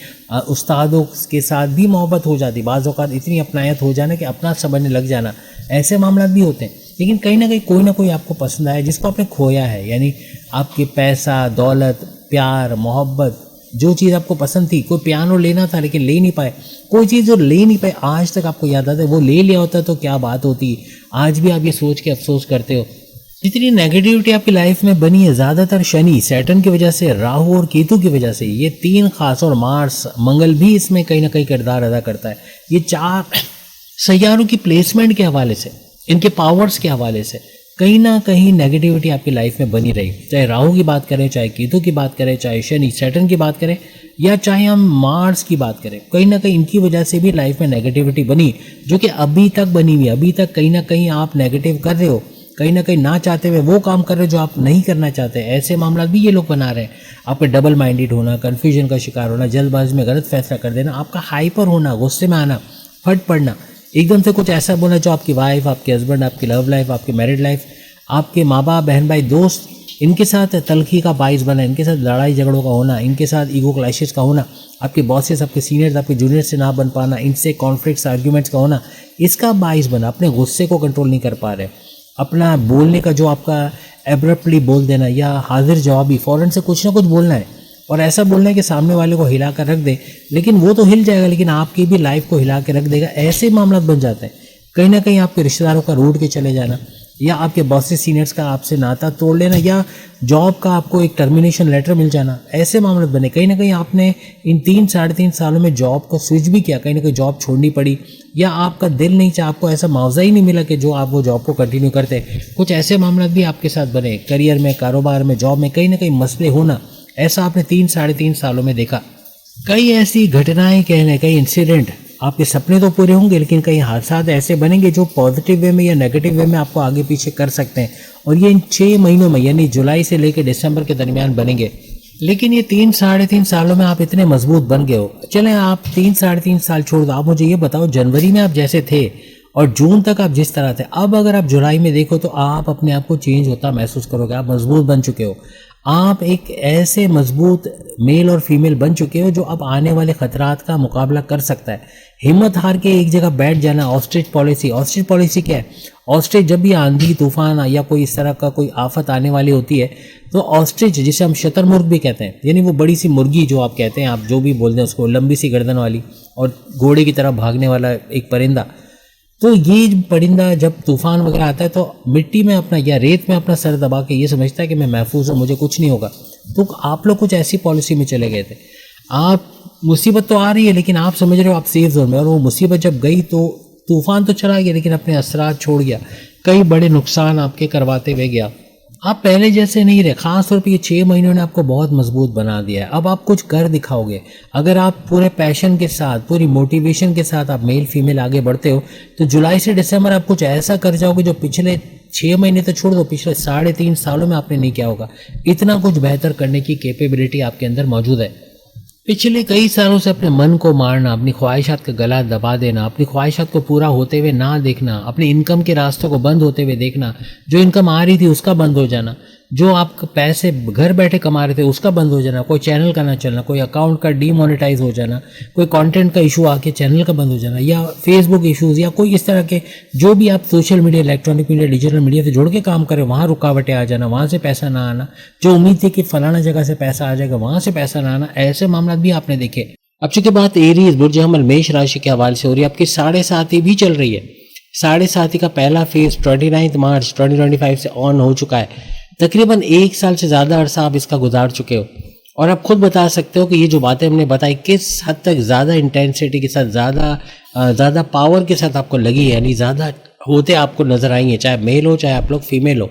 उस्तादों के साथ भी मोहब्बत हो जाती, बाज़ औक़ात इतनी अपनायत हो जाना कि अपना समझने लग जाना, ऐसे मामला भी होते हैं। लेकिन कहीं ना कोई आपको पसंद आया जिसको आपने खोया है, यानी आपके पैसा, दौलत, प्यार, मोहब्बत, जो चीज़ आपको पसंद थी। कोई पियानो लेना था लेकिन ले नहीं पाए, कोई चीज़ जो ले नहीं पाए आज तक आपको याद आता है, वो ले लिया होता तो क्या बात होती। आज भी आप ये सोच के अफसोस करते हो। जितनी नेगेटिविटी आपकी लाइफ में बनी है, ज़्यादातर शनि, सैटर्न की वजह से, राहु और केतु की वजह से, ये तीन खास, और मार्स, मंगल भी इसमें कहीं ना कहीं किरदार अदा करता है। ये चार सैयारों की प्लेसमेंट के हवाले से, इनके पावर्स के हवाले से कहीं ना कहीं नेगेटिविटी आपकी लाइफ में बनी रही। चाहे राहु की बात करें, चाहे केतु की बात करें, चाहे शनि सैटर्न की बात करें, या चाहे हम मार्स की बात करें, कहीं ना कहीं इनकी वजह से भी लाइफ में नेगेटिविटी बनी, जो कि अभी तक बनी हुई है। अभी तक कहीं ना कहीं आप नेगेटिव कर रहे हो, कहीं ना कहीं ना चाहते हुए वो काम कर रहे हो जो आप नहीं करना चाहते। ऐसे मामला भी ये लोग बना रहे हैं। आपके डबल माइंडेड होना, कन्फ्यूजन का शिकार होना, जल्दबाजी में गलत फैसला कर देना, आपका हाइपर होना, गुस्से में आना, फट पड़ना, एकदम से कुछ ऐसा बोलना जो आपकी वाइफ, आपके हस्बैंड, आपकी लव लाइफ, आपकी मैरिड लाइफ, आपके माँ बाप, बहन भाई, दोस्त, इनके साथ तलखी का बाइस बना, इनके साथ लड़ाई झगड़ों का होना, इनके साथ ईगो क्लैशेस का होना, आपके बॉसेस, आपके सीनियर्स, आपके जूनियर्स से ना बन पाना, इनसे कॉन्फ्लिक्ट्स, आर्ग्यूमेंट्स का होना, इसका बाइस बना। अपने गुस्से को कंट्रोल नहीं कर पा रहे, अपना बोलने का जो आपका एब्रप्टली बोल देना, या हाजिर जवाबी, फ़ौरन से कुछ ना कुछ बोलना है, और ऐसा बोलना है कि सामने वाले को हिला कर रख दे, लेकिन वो तो हिल जाएगा लेकिन आपकी भी लाइफ को हिला के रख देगा। ऐसे मामला बन जाते हैं। कहीं ना कहीं आपके रिश्तेदारों का रूठ के चले जाना, या आपके बॉसेस, सीनियर्स का आपसे नाता तोड़ लेना, या जॉब का आपको एक टर्मिनेशन लेटर मिल जाना, ऐसे मामले बने। कहीं ना कहीं आपने इन 3-3.5 सालों में जॉब को स्विच भी किया, कहीं ना कहीं जॉब छोड़नी पड़ी, या आपका दिल नहीं चाहा, आपको ऐसा मुआवजा ही नहीं मिला कि जो आप वो जॉब को कंटिन्यू करते। कुछ ऐसे मामला भी आपके साथ बने, करियर में, कारोबार में, जॉब में कहीं ना कहीं मसले होना, ऐसा आपने 3-3.5 सालों में देखा। कई ऐसी घटनाएं, कहने कई इंसिडेंट, आपके सपने तो पूरे होंगे लेकिन कई हादसात ऐसे बनेंगे जो पॉजिटिव वे में या नेगेटिव वे में आपको आगे पीछे कर सकते हैं, और ये इन 6 महीनों में, यानी जुलाई से लेकर दिसंबर के दरमियान बनेंगे। लेकिन ये 3-3.5 सालों में आप इतने मजबूत बन गए हो। चलें, आप 3-3.5 साल छोड़ दो, आप मुझे ये बताओ, जनवरी में आप जैसे थे और जून तक आप जिस तरह थे, अब अगर आप जुलाई में देखो तो आप अपने आप को चेंज होता महसूस करोगे। आप मजबूत बन चुके हो, आप एक ऐसे मजबूत मेल और फीमेल बन चुके हो जो अब आने वाले खतरात का मुकाबला कर सकता है। हिम्मत हार के एक जगह बैठ जाना, ऑस्ट्रिच पॉलिसी क्या है? ऑस्ट्रिच जब भी आंधी तूफान या कोई इस तरह का कोई आफत आने वाली होती है तो ऑस्ट्रिच, जिसे हम शतरमुर्ग भी कहते हैं, यानी वो बड़ी सी मुर्गी जो आप कहते हैं, आप जो भी बोलते हैं उसको, लंबी सी गर्दन वाली और घोड़े की तरह भागने वाला एक परिंदा, तो ये परिंदा जब तूफान वगैरह आता है तो मिट्टी में अपना या रेत में अपना सर दबा के ये समझता है कि मैं महफूज हूँ, मुझे कुछ नहीं होगा। तो आप लोग कुछ ऐसी पॉलिसी में चले गए थे। आप, मुसीबत तो आ रही है लेकिन आप समझ रहे हो आप सेफ जोन में, और वो मुसीबत जब गई तो तूफान तो चला गया लेकिन अपने असरात छोड़ गया, कई बड़े नुकसान आपके करवाते हुए गया। आप पहले जैसे नहीं रहे। खास तौर पे ये 6 महीनों ने आपको बहुत मजबूत बना दिया है। अब आप कुछ कर दिखाओगे। अगर आप पूरे पैशन के साथ, पूरी मोटिवेशन के साथ आप मेल फीमेल आगे बढ़ते हो तो जुलाई से दिसंबर आप कुछ ऐसा कर जाओगे जो पिछले 6 महीने तो छोड़ दो, पिछले 3.5 सालों में आपने नहीं किया होगा। इतना कुछ बेहतर करने की कैपेबिलिटी आपके अंदर मौजूद है। पिछले कई सालों से अपने मन को मारना, अपनी ख्वाहिशात का गला दबा देना, अपनी ख्वाहिशात को पूरा होते हुए ना देखना, अपने इनकम के रास्तों को बंद होते हुए देखना, जो इनकम आ रही थी उसका बंद हो जाना, जो आप पैसे घर बैठे कमा रहे थे उसका बंद हो जाना, कोई चैनल का ना चलना, कोई अकाउंट का डीमोनेटाइज हो जाना, कोई कंटेंट का इशू आके चैनल का बंद हो जाना, या फेसबुक इशूज़, या कोई इस तरह के जो भी आप social media, electronic media, digital media से जुड़ के काम करें, वहाँ रुकावटें आ जाना, वहाँ से पैसा ना आना, जो उम्मीद थी कि फलाना जगह से पैसा आ जाएगा वहाँ से पैसा ना आना, ऐसे मामला भी आपने देखे। अब चूंकि बात एरीज बुर्ज हमल मेष राशि के हवाले से हो रही है, आपकी 7.5 भी चल रही है। 7.5 का पहला फेज 29 मार्च 2025 से ऑन हो चुका है। तकरीबन 1 साल से ज़्यादा अरसा आप इसका गुजार चुके हो और आप खुद बता सकते हो कि ये जो बातें हमने बताई किस हद तक ज़्यादा इंटेंसिटी के साथ, ज़्यादा पावर के साथ आपको लगी है, यानी ज़्यादा होते आपको नजर आएंगे, चाहे मेल हो चाहे आप लोग फीमेल हो।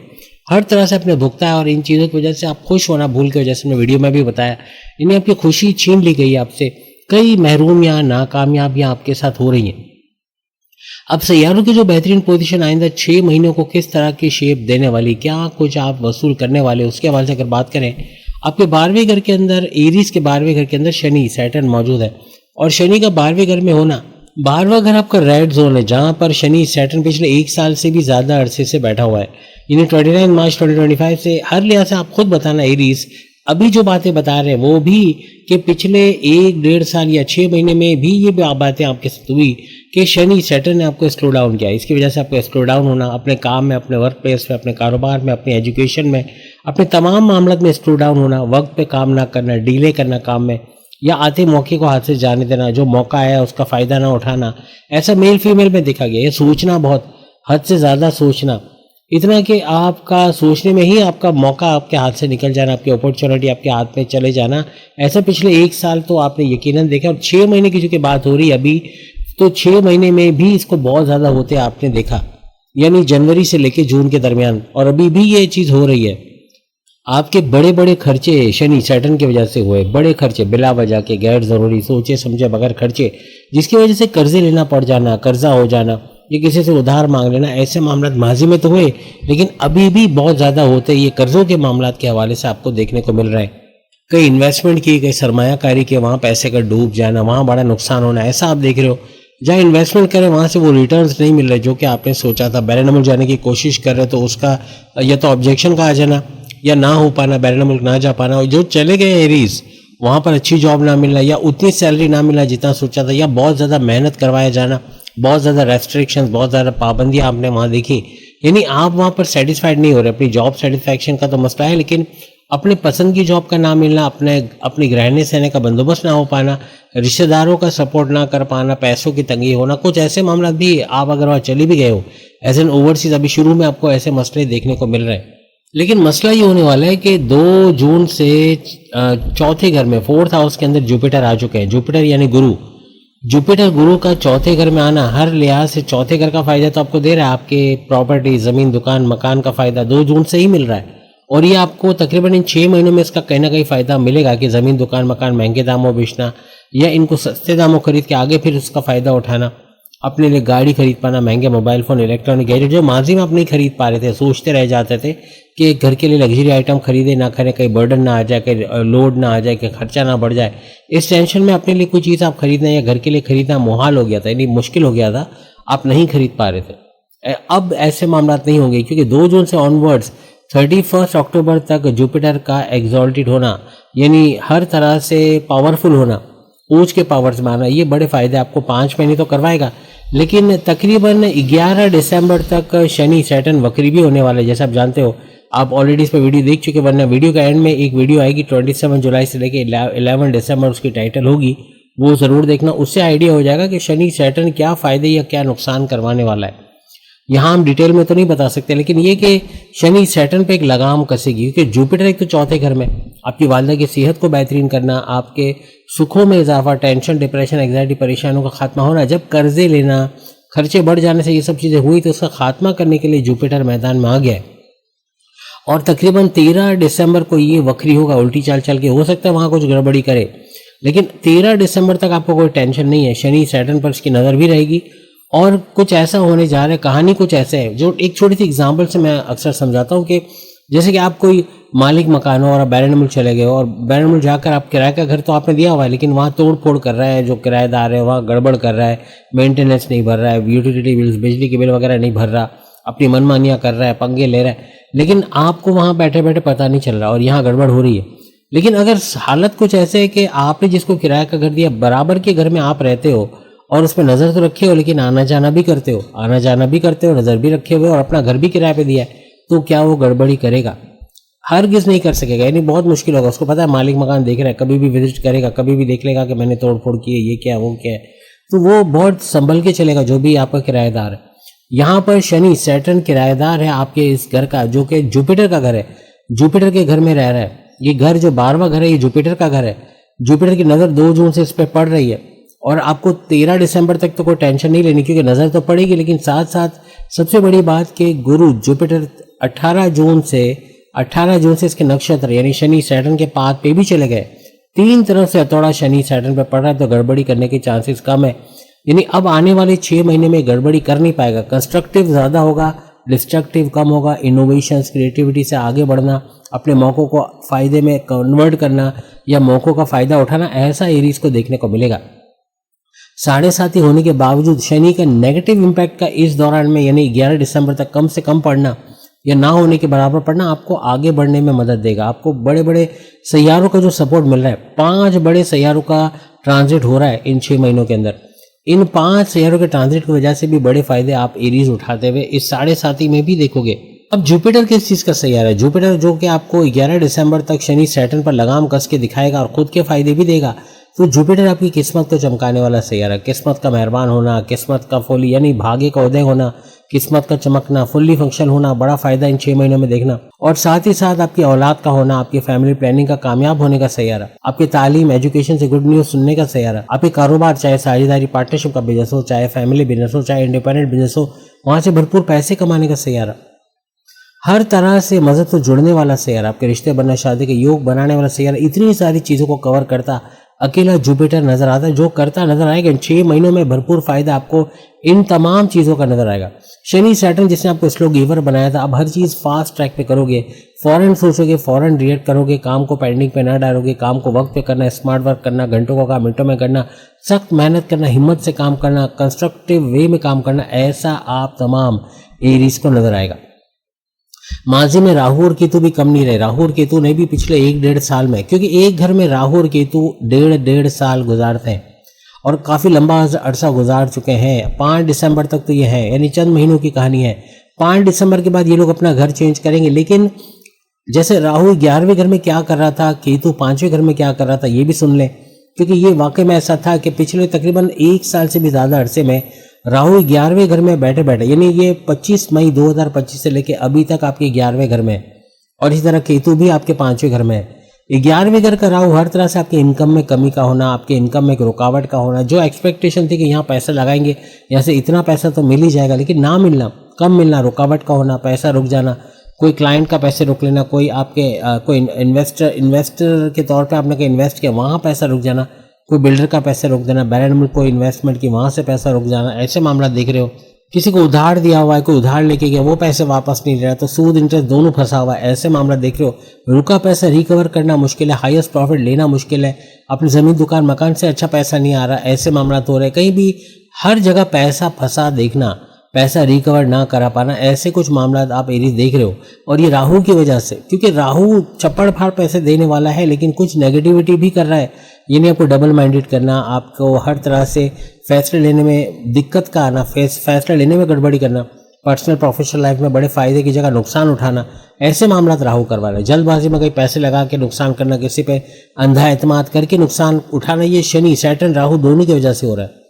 हर तरह से आपने भुगता है और इन चीज़ों की वजह से आप खुश होना भूल के, जैसे मैंने वीडियो में भी बताया, इन्हें आपकी खुशी छीन ली गई है आपसे। कई महरूमियाँ, नाकामयाबियाँ आपके साथ हो रही हैं। अब सैयारों की जो बेहतरीन पोजीशन आइंदा 6 महीनों को किस तरह की शेप देने वाली, क्या कुछ आप वसूल करने वाले, उसके हवाले से अगर बात करें, आपके 12वें घर के अंदर, एरीज के 12वें घर के अंदर शनि, सैटर्न मौजूद है और शनि का 12वें घर में होना, 12वां घर आपका रेड जोन है जहां पर शनि सैटर्न पिछले 1 साल से भी ज्यादा अरसे से बैठा हुआ है। यानी 29 मार्च 2025 से हर लिहाज से आप खुद बताना एरीज, अभी जो बातें बता रहे हैं वो भी कि पिछले 1-1.5 साल या 6 महीने में भी ये बातें आपके साथ हुई कि शनि सैटर्न ने आपको स्लो डाउन किया। इसकी वजह से आपको स्लो डाउन होना, अपने काम में, अपने वर्क प्लेस में, अपने कारोबार में, अपनी एजुकेशन में, अपने तमाम मामलों में स्लो डाउन होना, वक्त पे काम ना करना, डिले करना काम में, या आते मौके को हाथ से जाने देना, जो मौका आया उसका फ़ायदा ना उठाना, ऐसा मेल फीमेल में देखा गया। ये सोचना, बहुत हद से ज़्यादा सोचना, इतना कि आपका सोचने में ही आपका मौका आपके हाथ से निकल जाना, आपकी अपॉर्चुनिटी आपके हाथ में चले जाना, ऐसा पिछले 1 साल तो आपने यकीनन देखा। और 6 महीने की चूँकि बात हो रही है अभी, तो 6 महीने में भी इसको बहुत ज़्यादा होते आपने देखा, यानी जनवरी से लेकर जून के दरमियान, और अभी भी ये चीज़ हो रही है। आपके बड़े बड़े खर्चे शनि सैटर्न की वजह से हुए, बड़े खर्चे बिला वजह के, गैर ज़रूरी, सोचे समझे बगैर खर्चे, जिसकी वजह से कर्जे लेना पड़ जाना, कर्जा हो जाना, ये किसी से उधार मांग लेना, ऐसे मामला माजी में तो हुए लेकिन अभी भी बहुत ज़्यादा होते, ये कर्जों के मामला के हवाले से आपको देखने को मिल रहा है। कई इन्वेस्टमेंट की, कई सरमायाकारी की, वहाँ पैसे का डूब जाना, वहाँ बड़ा नुकसान होना, ऐसा आप देख रहे हो। जहाँ इन्वेस्टमेंट करें वहाँ से वो रिटर्न्स नहीं मिल रहे जो कि आपने सोचा था। बैरन मुल्क जाने की कोशिश कर रहे तो उसका या तो ऑब्जेक्शन का आ जाना या ना हो पाना, बैरन मुल्क ना जा पाना, और जो चले गए एरीज वहाँ पर अच्छी जॉब ना मिलना या उतनी सैलरी ना मिलना जितना सोचा था, या बहुत ज़्यादा मेहनत करवाया जाना, बहुत ज़्यादा रेस्ट्रिक्शंस, बहुत ज़्यादा पाबंदियाँ आपने वहाँ देखी, यानी आप वहाँ पर सेटिस्फाइड नहीं हो रहे। अपनी जॉब सेटिस्फैक्शन का तो मसला है, लेकिन अपने पसंद की जॉब का ना मिलना, अपनी रहने सहने का बंदोबस्त ना हो पाना, रिश्तेदारों का सपोर्ट ना कर पाना, पैसों की तंगी होना, कुछ ऐसे मामला भी आप अगर वहाँ चले भी गए हो एज एन ओवरसीज, अभी शुरू में आपको ऐसे मसले देखने को मिल रहे हैं। लेकिन मसला ये होने वाला है कि 2 जून से चौथे घर में, 4th हाउस के अंदर जुपिटर आ चुके हैं। जुपिटर यानी गुरु, जुपिटर गुरु का चौथे घर में आना हर लिहाज से चौथे घर का फायदा तो आपको दे रहा है। आपके प्रॉपर्टी, ज़मीन, दुकान, मकान का फायदा 2 जून से ही मिल रहा है, और ये आपको तकरीबन इन 6 महीनों में इसका कहीं ना कहीं फ़ायदा मिलेगा कि ज़मीन, दुकान, मकान महंगे दामों बेचना या इनको सस्ते दामों खरीद के आगे फिर उसका फ़ायदा उठाना, अपने लिए गाड़ी खरीद पाना, महंगे मोबाइल फ़ोन, इलेक्ट्रॉनिक गैजेट जो माजी में आप नहीं खरीद पा रहे थे, सोचते रह जाते थे कि घर के लिए लग्जरी आइटम खरीदे ना करें, कहीं बर्डन ना आ जाए, कहीं लोड ना आ जाए, कहीं खर्चा ना बढ़ जाए, इस टेंशन में अपने लिए कोई चीज़ आप खरीदना या घर के लिए खरीदना मुहाल हो गया था, यानी मुश्किल हो गया था, आप नहीं खरीद पा रहे थे। अब ऐसे मामला नहीं होंगे क्योंकि 2 जून से ऑनवर्ड्स 31 अक्टूबर तक जुपिटर का एग्जॉल्टेड होना, यानी हर तरह से पावरफुल होना, ऊंच के पावर्स में आना, ये बड़े फ़ायदे आपको 5 महीने तो करवाएगा। लेकिन तकरीबन 11 दिसंबर तक शनि सैटर्न वक्री भी होने वाले, जैसे आप जानते हो, आप ऑलरेडी इस पर वीडियो देख चुके, वरना वीडियो का एंड में एक वीडियो आएगी 27 जुलाई से लेकर 11 दिसंबर, उसकी टाइटल होगी, वो ज़रूर देखना। उससे आइडिया हो जाएगा कि शनि सैटर्न क्या फ़ायदे या क्या नुकसान करवाने वाला है। यहाँ हम डिटेल में तो नहीं बता सकते, लेकिन ये कि शनि सैटर्न पे एक लगाम कसेगी क्योंकि जुपिटर एक तो चौथे घर में, आपकी वालिदा की सेहत को बेहतरीन करना, आपके सुखों में इजाफा, टेंशन, डिप्रेशन, एंग्जाइटी, परेशानियों का खात्मा होना। जब कर्जे लेना, खर्चे बढ़ जाने से ये सब चीज़ें हुई तो उसका खात्मा करने के लिए जुपिटर मैदान में आ गया है। और तकरीबन 13 दिसंबर को ये वक्री होगा, उल्टी चाल चल के, हो सकता है वहाँ कुछ गड़बड़ी करे, लेकिन 13 दिसंबर तक आपको कोई टेंशन नहीं है। शनि सैटर्न पर इसकी नज़र भी रहेगी और कुछ ऐसा होने जा रहा है, कहानी कुछ ऐसे है जो एक छोटी सी एग्जाम्पल से मैं अक्सर समझाता हूँ कि जैसे कि आप कोई मालिक मकान हो और आप बैरन मुल्क चले गए हो, और बैरन मुल्क जाकर आप किराए का घर तो आपने दिया हुआ है, लेकिन वहाँ तोड़ फोड़ कर रहा है जो किराएदार है, वहाँ गड़बड़ कर रहा है, मेंटेनेंस नहीं भर रहा है, यूटिलिटी बिल्स बिजली के बिल वगैरह नहीं भर रहा, अपनी मनमानियाँ कर रहा है, पंगे ले रहा है, लेकिन आपको वहाँ बैठे बैठे पता नहीं चल रहा और यहाँ गड़बड़ हो रही है। लेकिन अगर हालत कुछ ऐसे है कि आपने जिसको किराए का घर दिया, बराबर के घर में आप रहते हो और उस पर नज़र तो रखे हो, लेकिन आना जाना भी करते हो, नज़र भी रखे हुए और अपना घर भी किराए पे दिया है, तो क्या वो गड़बड़ी करेगा? हरगिज़ नहीं कर सकेगा, यानी बहुत मुश्किल होगा। उसको पता है मालिक मकान देख रहा है, कभी भी विजिट करेगा, कभी भी देख लेगा कि मैंने तोड़ फोड़ की है, ये क्या वो क्या है, तो वो बहुत संभल के चलेगा जो भी आपका किराएदार है। यहाँ पर शनि सैटर्न किराएदार है आपके इस घर का, जो कि जुपिटर का घर है, जुपिटर के घर में रह रहा है। ये घर जो 12वां घर है, ये जुपिटर का घर है। जुपिटर की नज़र 2 जून से इस पर पड़ रही है और आपको 13 दिसंबर तक तो कोई टेंशन नहीं लेनी, क्योंकि नज़र तो पड़ेगी, लेकिन साथ साथ सबसे बड़ी बात कि गुरु जुपिटर 18 जून से इसके नक्षत्र यानी शनि सैटर्न के पाथ पे भी चले गए। 3 तरफ से हथौड़ा शनि सैटर्न पे पड़ रहा है, तो गड़बड़ी करने के चांसेस कम है। यानी अब आने वाले 6 महीने में गड़बड़ी कर नहीं पाएगा। कंस्ट्रक्टिव ज़्यादा होगा, डिस्ट्रक्टिव कम होगा। इनोवेशंस, क्रिएटिविटी से आगे बढ़ना, अपने मौक़ों को फ़ायदे में कन्वर्ट करना या मौक़ों का फ़ायदा उठाना, ऐसा एरीज को देखने को मिलेगा। 7.5 होने के बावजूद शनि का नेगेटिव इम्पैक्ट का इस दौरान में यानी 11 दिसंबर तक कम से कम पड़ना या ना होने के बराबर पड़ना आपको आगे बढ़ने में मदद देगा। आपको बड़े बड़े सैयारों का जो सपोर्ट मिल रहा है, 5 बड़े सैयारों का ट्रांजिट हो रहा है इन 6 महीनों के अंदर। इन 5 सैयारों के ट्रांजिट की वजह से भी बड़े फायदे आप एरीज उठाते हुए इस 7.5 में भी देखोगे। अब जुपिटर किस चीज़ का सैयारा है? जुपिटर जो कि आपको 11 दिसंबर तक शनि सैटर्न पर लगाम कस के दिखाएगा और खुद के फायदे भी देगा। तो जुपिटर आपकी किस्मत को चमकाने वाला सैयारा, किस्मत का मेहरबान होना, किस्मत का फुल यानी भाग्य का उदय होना, किस्मत का चमकना, फुल्ली फंक्शन होना, बड़ा फायदा इन 6 महीनों में देखना। और साथ ही साथ आपकी औलाद का होना, आपकी फैमिली प्लानिंग का कामयाब होने का सैयारा, आपकी तालीम एजुकेशन से गुड न्यूज सुनने का सैयारा, आपके कारोबार चाहे साझेदारी पार्टनरशिप का बिजनेस हो, चाहे फैमिली बिजनेस हो, चाहे इंडिपेंडेंट बिजनेस हो, वहां से भरपूर पैसे कमाने का सैयारा। हर तरह से मदद से जुड़ने वाला सैयारा, आपके रिश्ते बनना, शादी के योग बनाने वाला सैयारा, इतनी सारी चीज़ों को कवर करता अकेला जुपिटर नजर आता है। जो करता नजर आएगा इन 6 महीनों में भरपूर फायदा आपको इन तमाम चीज़ों का नजर आएगा। शनि सैटर्न जिसने आपको स्लो गिवर बनाया था, अब हर चीज़ फास्ट ट्रैक पे करोगे, फौरन सोचोगे, फौरन रिएक्ट करोगे, काम को पेंडिंग पे ना डालोगे, काम को वक्त पे करना, स्मार्ट वर्क करना, घंटों का काम मिनटों में करना, सख्त मेहनत करना, हिम्मत से काम करना, कंस्ट्रक्टिव वे में काम करना, ऐसा आप तमाम एरीज को नजर आएगा। माजी में राहु और केतु भी कम नहीं रहे। राहु और केतु ने भी पिछले 1-1.5 साल में, क्योंकि एक घर में राहु और केतु 1.5 साल गुजारते हैं और काफ़ी लंबा अरसा गुजार चुके हैं। 5 दिसंबर तक तो ये है, यानी चंद महीनों की कहानी है। 5 दिसंबर के बाद ये लोग अपना घर चेंज करेंगे। लेकिन जैसे राहु 11वें घर में क्या कर रहा था, केतु 5वें घर में क्या कर रहा था, ये भी सुन लें, क्योंकि ये वाकई में ऐसा था कि पिछले तकरीबन 1 साल से भी ज़्यादा अरसे में राहु 11वें घर में बैठे बैठे, यानी ये 25 मई 2025 से लेके अभी तक आपके 11वें घर में, और इसी तरह केतु भी आपके 5वें घर में है। 11वें घर का राहु हर तरह से आपके इनकम में कमी का होना, आपके इनकम में एक रुकावट का होना, जो एक्सपेक्टेशन थी कि यहाँ पैसा लगाएंगे, यहाँ से इतना पैसा तो मिल ही जाएगा, लेकिन ना मिलना, कम मिलना, रुकावट का होना, पैसा रुक जाना, कोई क्लाइंट का पैसे रोक लेना, कोई आपके कोई इन्वेस्टर के तौर पे आपने कहीं इन्वेस्ट किया, वहाँ पैसा रुक जाना, कोई बिल्डर का पैसे रोक देना, बैरन में कोई इन्वेस्टमेंट की, वहाँ से पैसा रुक जाना, ऐसे मामला देख रहे हो। किसी को उधार दिया हुआ है, कोई उधार लेके गया, वो पैसे वापस नहीं दे रहा, तो सूद इंटरेस्ट दोनों फंसा हुआ है, ऐसे मामला देख रहे हो। रुका पैसा रिकवर करना मुश्किल है, हाईएस्ट प्रॉफिट लेना मुश्किल है, अपनी ज़मीन दुकान मकान से अच्छा पैसा नहीं आ रहा, ऐसे मामला तो हो रहे। कहीं भी हर जगह पैसा फंसा देखना, पैसा रिकवर ना करा पाना, ऐसे कुछ मामला आप एरीज देख रहे हो। और ये राहु की वजह से, क्योंकि राहु चप्पड़ फाड़ पैसे देने वाला है, लेकिन कुछ नेगेटिविटी भी कर रहा है। ये नहीं आपको डबल माइंडेड करना, आपको हर तरह से फैसले लेने में दिक्कत का आना, फैसले लेने में गड़बड़ी करना, पर्सनल प्रोफेशनल लाइफ में बड़े फायदे की जगह नुकसान उठाना, ऐसे मामला राहु करवा रहे हैं। जल्दबाजी में कहीं पैसे लगा के नुकसान करना, किसी पे अंधा एतमाद करके नुकसान उठाना, ये शनि सैटर्न राहु दोनों की वजह से हो रहा है।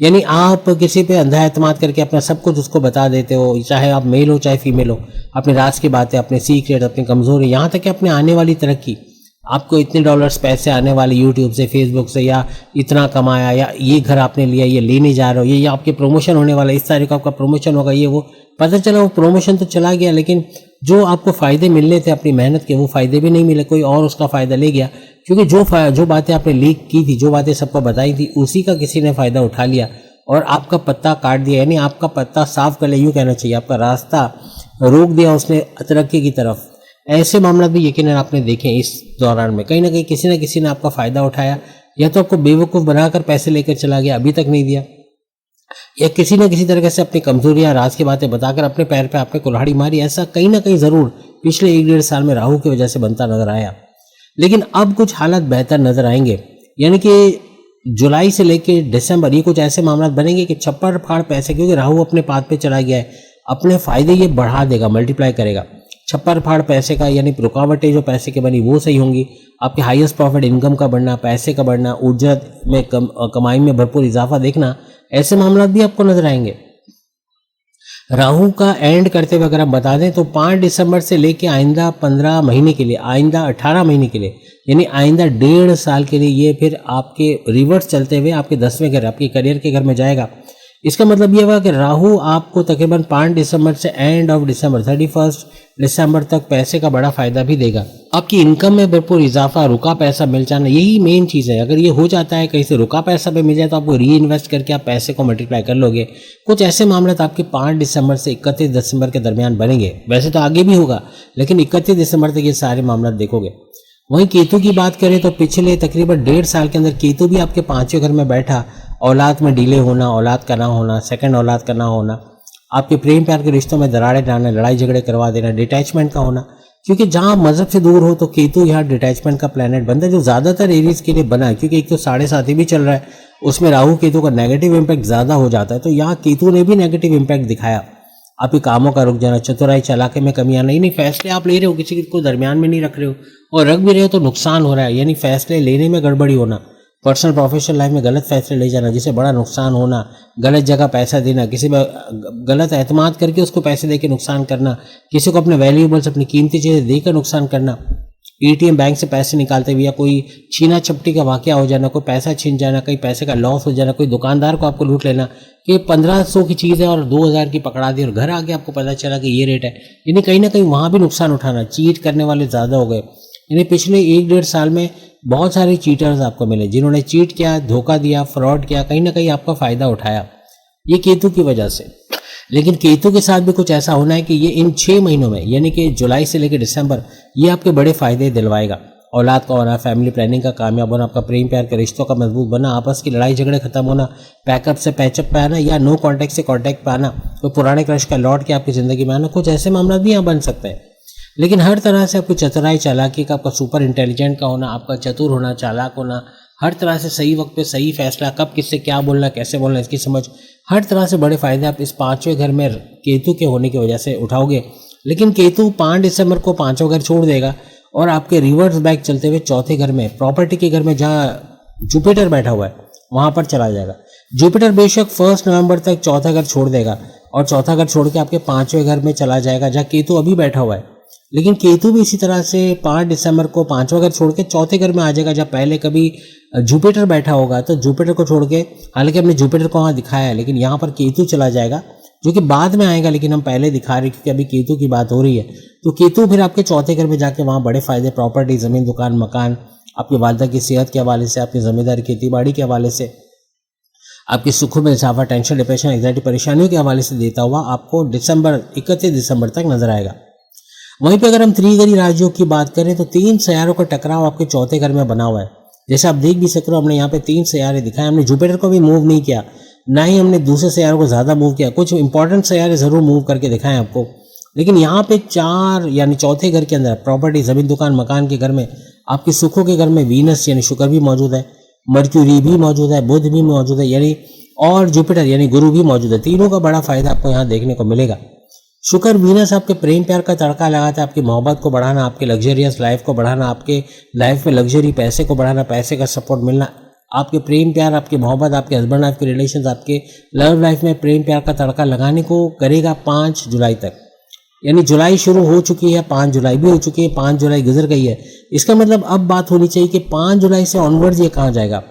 यानी आप किसी पे अंधा एतमाद करके अपना सब कुछ उसको बता देते हो, चाहे आप मेल हो चाहे फीमेल हो, अपने राज की बातें, अपने सीक्रेट, अपनी कमजोरी, यहाँ तक कि अपने आने वाली तरक्की, आपको इतने डॉलर्स पैसे आने वाले यूट्यूब से, फेसबुक से, या इतना कमाया, या ये घर आपने लिया, ये लेने जा रहे हो, ये आपके प्रमोशन होने वाला, इस तारीख को आपका प्रमोशन होगा, ये वो, पता चला वो प्रमोशन तो चला गया, लेकिन जो आपको फ़ायदे मिलने थे अपनी मेहनत के, वो फ़ायदे भी नहीं मिले, कोई और उसका फ़ायदा ले गया। क्योंकि जो बातें आपने लीक की थी, जो बातें सबको बताई थी, उसी का किसी ने फ़ायदा उठा लिया और आपका पत्ता काट दिया, यानी आपका पत्ता साफ कर लिया, यूँ कहना चाहिए, आपका रास्ता रोक दिया उसने तरक्की की तरफ। ऐसे मामला भी यकीनन आपने देखे इस दौरान में। कहीं ना कहीं किसी न किसी ने आपका फ़ायदा उठाया, या तो आपको बेवकूफ़ बनाकर पैसे लेकर चला गया, अभी तक नहीं दिया, या किसी न किसी तरीके से अपनी कमजोरियां, राज की बातें बताकर अपने पैर पे आपने कुल्हाड़ी मारी। ऐसा कहीं ना कहीं ज़रूर पिछले 1-1.5 साल में राहु की वजह से बनता नजर आया। लेकिन अब कुछ हालात बेहतर नजर आएंगे, यानी कि जुलाई से लेके दिसंबर ये कुछ ऐसे मामला बनेंगे कि छप्पर फाड़ पैसे, क्योंकि राहु अपने पाद पे चला गया है, अपने फायदे ये बढ़ा देगा, मल्टीप्लाई करेगा। छप्पर फाड़ पैसे का यानी रुकावटें जो पैसे की बनी वो सही होंगी। आपके हाईएस्ट प्रॉफिट, इनकम का बढ़ना, पैसे का बढ़ना, ऊर्जा में कमाई में भरपूर इजाफा देखना, ऐसे मामला भी आपको नजर आएंगे। राहु का एंड करते हुए अगर हम बता दें तो 5 दिसंबर से लेके आइंदा 15 महीने के लिए, आइंदा 18 महीने के लिए, यानी आइंदा 1.5 साल के लिए ये फिर आपके रिवर्स चलते हुए आपके 10वें घर, आपके करियर के घर में जाएगा। इसका मतलब ये हुआ कि राहु आपको तकरीबन 5 दिसंबर से एंड ऑफ दिसंबर 31 दिसंबर तक पैसे का बड़ा फायदा भी देगा। आपकी इनकम में भरपूर इजाफा, रुका पैसा मिल जाना, यही मेन चीज़ है। अगर ये हो जाता है, कहीं से रुका पैसा भी मिल जाए, तो आपको री इन्वेस्ट करके आप पैसे को मल्टीप्लाई कर लोगे। कुछ ऐसे मामले तो आपके 5 दिसंबर से 31 दिसंबर के दरमियान बनेंगे। वैसे तो आगे भी होगा, लेकिन 31 दिसंबर तक ये सारे मामला देखोगे। वहीं केतु की बात करें तो पिछले तकरीबन 1.5 साल के अंदर केतु भी आपके 5वें घर में बैठा, औलाद में डिले होना, औलाद का ना होना, सेकंड औलाद का ना होना, आपके प्रेम प्यार के रिश्तों में दरारें डालना, लड़ाई झगड़े करवा देना, डिटैचमेंट का होना। क्योंकि जहां मजहब से दूर हो तो केतु यहाँ डिटैचमेंट का प्लैनेट बनता है, जो ज़्यादातर एरीज के लिए बना है। क्योंकि एक तो 7.5 भी चल रहा है, उसमें राहु केतु का नेगेटिव इम्पैक्ट ज़्यादा हो जाता है, तो यहाँ केतु ने भी नेगेटिव इम्पैक्ट दिखाया। आपके कामों का रुक जाना, चतुराई चालाकी में कमी आना, नहीं फैसले आप ले रहे हो, किसी को दरमियान में नहीं रख रहे हो, और रख भी रहे हो तो नुकसान हो रहा है, यानी फैसले लेने में गड़बड़ी होना, पर्सनल प्रोफेशनल लाइफ में गलत फैसले ले जाना जिससे बड़ा नुकसान होना, गलत जगह पैसा देना, किसी पर गलत एतमाद करके उसको पैसे देके नुकसान करना, किसी को अपने वैल्यूएबल्स, अपनी कीमती चीज़ें देकर नुकसान करना, एटीएम बैंक से पैसे निकालते हुए या कोई छीना चपटी का वाकया हो जाना, कोई पैसा छीन जाना, कहीं पैसे का लॉस हो जाना, कोई दुकानदार को आपको लूट लेना कि 1500 की चीज़ है और 2000 की पकड़ा दी और घर आके आपको पता चला कि ये रेट है, यानी कहीं ना कहीं वहाँ भी नुकसान उठाना। चीट करने वाले ज़्यादा हो गए, यानी पिछले 1-1.5 साल में बहुत सारे चीटर्स आपको मिले जिन्होंने चीट किया, धोखा दिया, फ्रॉड किया, कहीं ना कहीं आपका फ़ायदा उठाया, ये केतु की वजह से। लेकिन केतु के साथ भी कुछ ऐसा होना है कि ये इन 6 महीनों में, यानी कि जुलाई से लेकर दिसंबर, ये आपके बड़े फायदे दिलवाएगा। औलाद का होना, फैमिली प्लानिंग का कामयाब होना, आपका प्रेम प्यार के रिश्तों का मजबूत बनना, आपस की लड़ाई झगड़े खत्म होना, पैकअप से पैचअप पे आना, या नो कॉन्टैक्ट से कॉन्टैक्ट पे आना, तो पुराने क्रश का लौट के आपकी ज़िंदगी में आना, कुछ ऐसे मामला भी यहाँ बन सकते हैं। लेकिन हर तरह से आपकी चतुराई चालाकी का, आपका सुपर इंटेलिजेंट का होना, आपका चतुर होना, चालाक होना, हर तरह से सही वक्त पे सही फैसला, कब किससे क्या बोलना, कैसे बोलना, इसकी समझ, हर तरह से बड़े फायदे आप इस 5वें घर में केतु के होने की वजह से उठाओगे। लेकिन केतु 5 दिसंबर को 5वां घर छोड़ देगा और आपके रिवर्स बैक चलते हुए 4थे घर में, प्रॉपर्टी के घर में जहाँ जुपिटर बैठा हुआ है वहाँ पर चला जाएगा। जुपिटर बेशक 1 नवंबर तक 4था घर छोड़ देगा और 4था घर छोड़ के आपके 5वें घर में चला जाएगा जहाँ केतु अभी बैठा हुआ है। लेकिन केतु भी इसी तरह से 5 दिसंबर को 5वां घर छोड़ के 4थे घर में आ जाएगा जहाँ पहले कभी जुपिटर बैठा होगा। तो जुपिटर को छोड़ के, हालांकि हमने जुपिटर को वहाँ दिखाया है, लेकिन यहाँ पर केतु चला जाएगा जो कि बाद में आएगा, लेकिन हम पहले दिखा रहे क्योंकि अभी केतु की बात हो रही है। तो केतु फिर आपके 4थे घर में जाके वहाँ बड़े फायदे, प्रॉपर्टी, ज़मीन, दुकान, मकान, आपकी वालिदा की सेहत के हवाले से, आपकी ज़मींदारी खेती बाड़ी के हवाले से, आपके सुखों में इजाफा, टेंशन, डिप्रेशन, एंग्जाइटी, परेशानियों के हवाले से देता हुआ आपको 31 दिसंबर तक नजर आएगा। वहीं पे अगर हम त्रिग्रही राजयोग की बात करें तो 3 सैयारों का टकराव आपके 4थे घर में बना हुआ है। जैसे आप देख भी सकते हो, हमने यहाँ पे 3 सैयारे दिखाए। हमने जुपिटर को भी मूव नहीं किया, ना ही हमने दूसरे सैयारों को ज़्यादा मूव किया। कुछ इंपॉर्टेंट सैयारे ज़रूर मूव करके दिखाएं आपको, लेकिन यहाँ पे 4 यानी 4थे घर के अंदर प्रॉपर्टी, ज़मीन, दुकान, मकान के घर में, आपके सुखों के घर में वीनस यानी शुक्र भी मौजूद है, मर्क्यूरी भी मौजूद है, बुध भी मौजूद है, यानी और जुपिटर यानी गुरु भी मौजूद है। तीनों का बड़ा फायदा आपको यहाँ देखने को मिलेगा। शुक्र वीनस आपके प्रेम प्यार का तड़का लगाता है, आपकी मोहब्बत को बढ़ाना, आपके लग्जरियस लाइफ को बढ़ाना, आपके लाइफ में लग्जरी, पैसे को बढ़ाना, पैसे का सपोर्ट मिलना, आपके प्रेम प्यार, आपकी मोहब्बत, आपके हस्बैंड वाइफ के रिलेशंस, आपके लव लाइफ में प्रेम प्यार का तड़का लगाने को करेगा 5 जुलाई तक। यानी जुलाई शुरू हो चुकी है, 5 जुलाई भी हो चुकी है, 5 जुलाई गुजर गई है। इसका मतलब अब बात होनी चाहिए कि 5 जुलाई से ऑनवर्ड ये कहाँ जाएगा।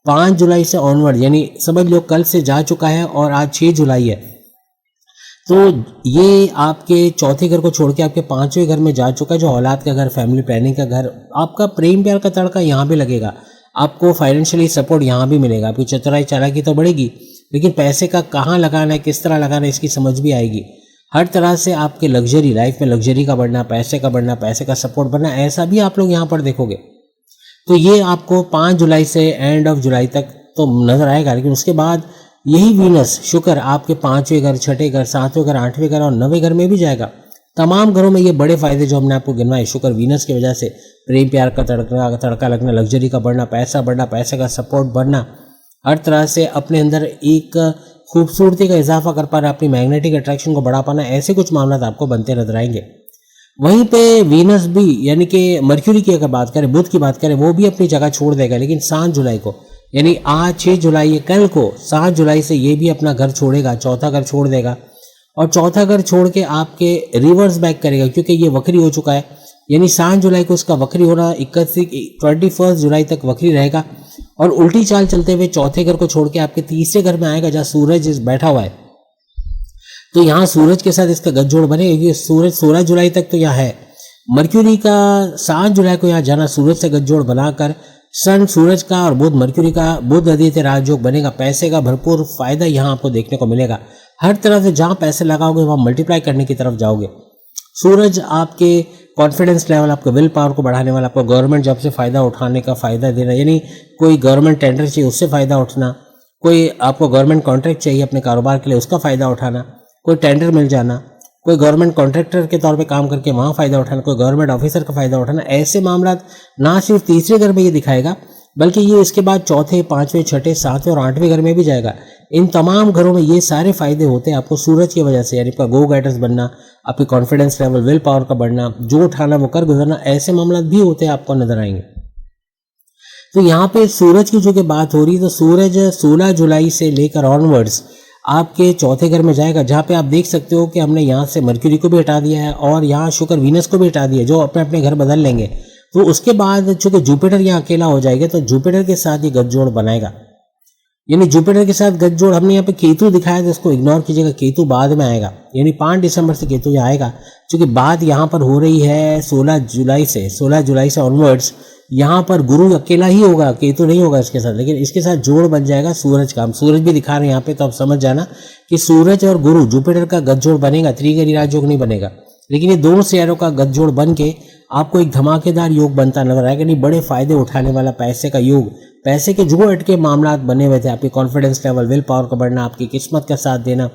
5 जुलाई से ऑनवर्ड यानी समझ लो कल से जा चुका है और आज 6 जुलाई है, तो ये आपके 4थे घर को छोड़ के आपके 5वें घर में जा चुका है, जो औलाद का घर, फैमिली प्लानिंग का घर। आपका प्रेम प्यार का तड़का यहाँ भी लगेगा, आपको फाइनेंशियली सपोर्ट यहाँ भी मिलेगा, आपकी चतुराई चालाकी तो बढ़ेगी, लेकिन पैसे का कहाँ लगाना है, किस तरह लगाना है, इसकी समझ भी आएगी। हर तरह से आपके लग्जरी लाइफ में लग्जरी का बढ़ना, पैसे का सपोर्ट बढ़ना, ऐसा भी आप लोग यहाँ पर देखोगे। तो ये आपको 5 जुलाई से एंड ऑफ जुलाई तक तो नजर आएगा। लेकिन उसके बाद यही वीनस शुक्र आपके 5वें घर, 6ठे घर, 7वें घर, 8वें घर और 9वें घर में भी जाएगा। तमाम घरों में ये बड़े फायदे जो हमने आपको गिनवाए शुक्र वीनस की वजह से, प्रेम प्यार का तड़का लगना, लग्जरी का बढ़ना, पैसे का सपोर्ट बढ़ना, हर तरह से अपने अंदर एक खूबसूरती का इजाफा कर पाना, अपनी मैग्नेटिक अट्रैक्शन को बढ़ा पाना, ऐसे कुछ मामला आपको बनते नजर आएंगे। वहीं पे वीनस भी यानी कि मर्क्यूरी की अगर बात करें, बुध की बात करें, वो भी अपनी जगह छोड़ देगा। लेकिन 7 जुलाई को, यानी आज 6 जुलाई कल को 7 जुलाई से ये भी अपना घर छोड़ेगा, चौथा घर छोड़ देगा। और चौथा घर छोड़ के आपके रिवर्स बैक करेगा, क्योंकि ये वक्री हो चुका है। यानी 7 जुलाई को इसका वक्री होना 21 जुलाई तक वक्री रहेगा और उल्टी चाल चलते हुए चौथे घर को छोड़ के आपके तीसरे घर में आएगा, जहाँ सूरज बैठा हुआ है। तो यहाँ सूरज के साथ इसका गठजोड़ बनेगा, क्योंकि सूरज 16 जुलाई तक तो यहाँ है। मर्क्यूरी का 7 जुलाई को यहाँ जाना, सूरज से गठजोड़ बनाकर सन सूरज का और बुध मर्क्यूरी का बुध आदित्य राजयोग बनेगा। पैसे का भरपूर फायदा यहाँ आपको देखने को मिलेगा। हर तरह से जहाँ पैसे लगाओगे वहाँ मल्टीप्लाई करने की तरफ जाओगे। सूरज आपके कॉन्फिडेंस लेवल, आपके विल पावर को बढ़ाने वाला, आपको गवर्नमेंट जॉब से फ़ायदा उठाने का फ़ायदा देना, यानी कोई गवर्नमेंट टेंडर चाहिए उससे फ़ायदा उठना, कोई आपको गवर्नमेंट कॉन्ट्रैक्ट चाहिए अपने कारोबार के लिए उसका फ़ायदा उठाना, कोई टेंडर मिल जाना, कोई गवर्नमेंट कॉन्ट्रैक्टर के तौर पे काम करके वहाँ फ़ायदा उठाना, कोई गवर्नमेंट ऑफिसर का फ़ायदा उठाना। ऐसे मामला ना सिर्फ तीसरे घर में ये दिखाएगा, बल्कि ये इसके बाद चौथे, 5वें, 6ठे, 7वें और 8वें घर में भी जाएगा। इन तमाम घरों में ये सारे फायदे होते हैं आपको सूरज की वजह से, यानी आपका गो गेटर्स बनना, आपकी कॉन्फिडेंस लेवल, विल पावर का बढ़ना, जो उठाना वो कर गुजरना, ऐसे मामला भी होते हैं आपको नजर आएंगे। तो यहाँ पे सूरज की जो कि बात हो रही है, तो सूरज 16 जुलाई से लेकर ऑनवर्ड्स आपके चौथे घर में जाएगा, जहाँ पे आप देख सकते हो कि हमने यहाँ से मर्क्यूरी को भी हटा दिया है और यहाँ शुक्र वीनस को भी हटा दिया, जो अपने अपने घर बदल लेंगे। तो उसके बाद चूंकि जुपिटर यहाँ अकेला हो जाएगा, तो जुपिटर के साथ ये गठजोड़ बनाएगा। यानी जुपिटर के साथ गठजोड़, हमने यहाँ पे केतु दिखाया था, इसको इग्नोर कीजिएगा, केतु बाद में आएगा। यानी 5 दिसंबर से केतु यहाँ आएगा, क्योंकि बात यहाँ पर हो रही है 16 जुलाई से ऑनवर्ड्स। यहाँ पर गुरु अकेला ही होगा, केतु नहीं होगा इसके साथ, लेकिन इसके साथ जोड़ बन जाएगा सूरज का। हम सूरज भी दिखा रहे हैं यहाँ पे, तो आप समझ जाना कि सूरज और गुरु जुपिटर का गठजोड़ बनेगा, त्रिगरी राजयोग नहीं बनेगा। लेकिन ये दोनों सियारों का गठजोड़ बन के आपको एक धमाकेदार योग बनता नजर आएगा। नहीं, बड़े फायदे उठाने वाला पैसे का योग, पैसे के जो अटके मामला बने हुए थे, आपके कॉन्फिडेंस लेवल, विल पावर का बढ़ना, आपकी किस्मत का साथ देना,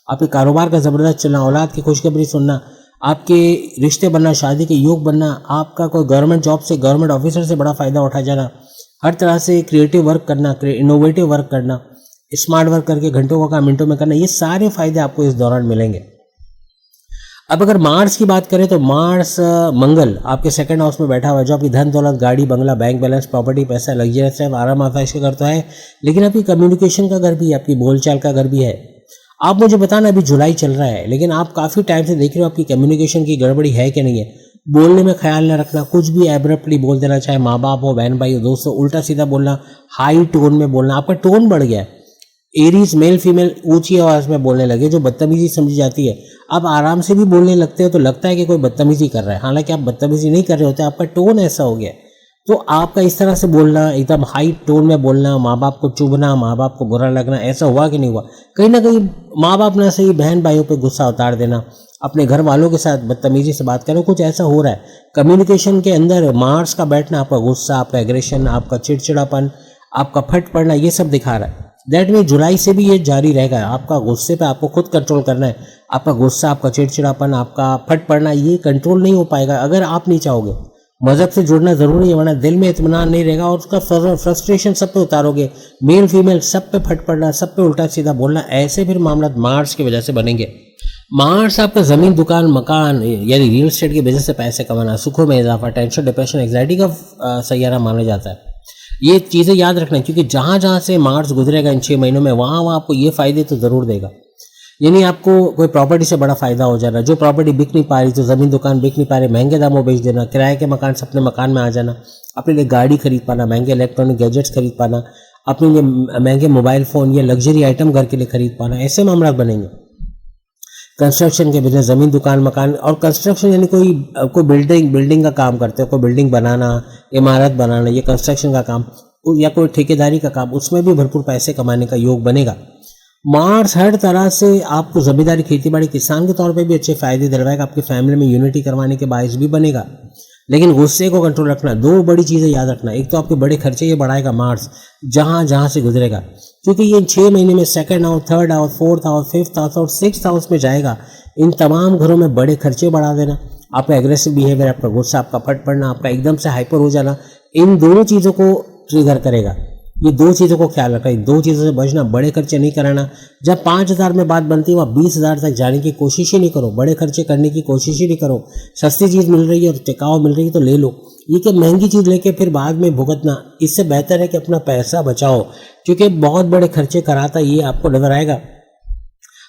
आपके कारोबार का जबरदस्त चलना, औलाद की खुशखबरी सुनना, आपके रिश्ते बनना, शादी के योग बनना, आपका कोई गवर्नमेंट जॉब से, गवर्नमेंट ऑफिसर से बड़ा फायदा उठा जाना, हर तरह से क्रिएटिव वर्क करना, इनोवेटिव वर्क करना, स्मार्ट वर्क करके घंटों का काम मिनटों में करना, ये सारे फायदे आपको इस दौरान मिलेंगे। अब अगर मार्स की बात करें, तो मार्स मंगल आपके सेकंड हाउस में बैठा हुआ है, जो आपकी धन दौलत, गाड़ी बंगला, बैंक बैलेंस, प्रॉपर्टी, पैसा, लग्जरियस है, आराम आसाइश का घर तो है, लेकिन आपकी कम्युनिकेशन का घर भी है, आपकी बोलचाल का घर भी है। आप मुझे बताना, अभी जुलाई चल रहा है, लेकिन आप काफ़ी टाइम से देख रहे हो आपकी कम्युनिकेशन की गड़बड़ी है कि नहीं है। बोलने में ख्याल न रखना, कुछ भी एब्रप्टली बोल देना, चाहे माँ बाप हो, बहन भाई हो, दोस्त हो, उल्टा सीधा बोलना, हाई टोन में बोलना, आपका टोन बढ़ गया है। एरीज मेल फीमेल ऊंची आवाज़ में बोलने लगे, जो बदतमीजी समझी जाती है। आप आराम से भी बोलने लगते हो तो लगता है कि कोई बदतमीजी कर रहा है, हालांकि आप बदतमीजी नहीं कर रहे होते, आपका टोन ऐसा हो गया। तो आपका इस तरह से बोलना, एकदम हाई टोन में बोलना, माँ बाप को चुभना, माँ बाप को बुरा लगना, ऐसा हुआ कि नहीं हुआ? कहीं ना कहीं माँ बाप ना सही बहन भाइयों पे गुस्सा उतार देना, अपने घर वालों के साथ बदतमीजी से बात करें, कुछ ऐसा हो रहा है। कम्युनिकेशन के अंदर मार्स का बैठना आपका गुस्सा, आपका एग्रेशन, आपका चिड़चिड़ापन, आपका फट पड़ना, ये सब दिखा रहा है। दैट मीन जुलाई से भी ये जारी रहेगा। आपका गुस्से पे आपको खुद कंट्रोल करना है। आपका गुस्सा, आपका चिड़चिड़ापन, आपका फट पड़ना, ये कंट्रोल नहीं हो पाएगा अगर आप नहीं चाहोगे। मज़हब से जुड़ना ज़रूरी है, वरना दिल में इत्मीनान नहीं रहेगा और उसका फ्रस्ट्रेशन सब पे उतारोगे। मेल फीमेल सब पे फट पड़ना, सब पे उल्टा सीधा बोलना, ऐसे फिर मामला मार्स की वजह से बनेंगे। मार्स आपका ज़मीन, दुकान, मकान यानी रियल एस्टेट के बिजनेस से पैसे कमाना, सुखों में इजाफा, टेंशन, डिप्रेशन, एंग्जाइटी का सैयारा माना जाता है। ये चीज़ें याद रखना, क्योंकि जहाँ जहाँ से मार्स गुजरेगा इन 6 महीनों में, वहाँ आपको ये फ़ायदे तो ज़रूर देगा। यानी आपको कोई प्रॉपर्टी से बड़ा फ़ायदा हो जाना, जो प्रॉपर्टी बिक नहीं पा रही, तो ज़मीन दुकान बिक नहीं पा रही, महंगे दामों बेच देना, किराए के मकान से अपने मकान में आ जाना, अपने लिए गाड़ी खरीद पाना, महंगे इलेक्ट्रॉनिक गैजेट्स खरीद पाना, अपने लिए महंगे मोबाइल फ़ोन या लग्जरी आइटम घर के लिए खरीद पाना, ऐसे मामला बनेंगे। कंस्ट्रक्शन के बिजनेस, ज़मीन दुकान मकान, और कंस्ट्रक्शन यानी कोई बिल्डिंग का काम करते हो, कोई बिल्डिंग बनाना, इमारत बनाना, ये कंस्ट्रक्शन का काम, या कोई ठेकेदारी का काम, उसमें भी भरपूर पैसे कमाने का योग बनेगा। मार्स हर तरह से आपको जमींदारी, खेती बाड़ी, किसान के तौर पे भी अच्छे फायदे दिलवाएगा, आपकी फैमिली में यूनिटी करवाने के बायस भी बनेगा। लेकिन गुस्से को कंट्रोल रखना, दो बड़ी चीज़ें याद रखना। एक तो आपके बड़े खर्चे ये बढ़ाएगा मार्स, जहाँ जहाँ से गुजरेगा, क्योंकि ये 6 महीने में second house, third house, fourth house, fifth house और सिक्स्थ हाउस में जाएगा। इन तमाम घरों में बड़े खर्चे बढ़ा देना, आपका एग्रेसिव बिहेवियर, आपका गुस्सा, आपका फट पड़ना, आपका एकदम से हाइपर हो जाना, इन दोनों चीज़ों को ट्रिगर करेगा। ये दो चीज़ों को ख्याल रखना, इन दो चीज़ों से बचना, बड़े खर्चे नहीं कराना। जब 5,000 में बात बनती है वहाँ 20,000 तक जाने की कोशिश ही नहीं करो, बड़े खर्चे करने की कोशिश ही नहीं करो। सस्ती चीज़ मिल रही है और टिकाऊ मिल रही है तो ले लो। ये कि महंगी चीज़ लेके फिर बाद में भुगतना, इससे बेहतर है कि अपना पैसा बचाओ, क्योंकि बहुत बड़े खर्चे कराता ये आपको नजर आएगा।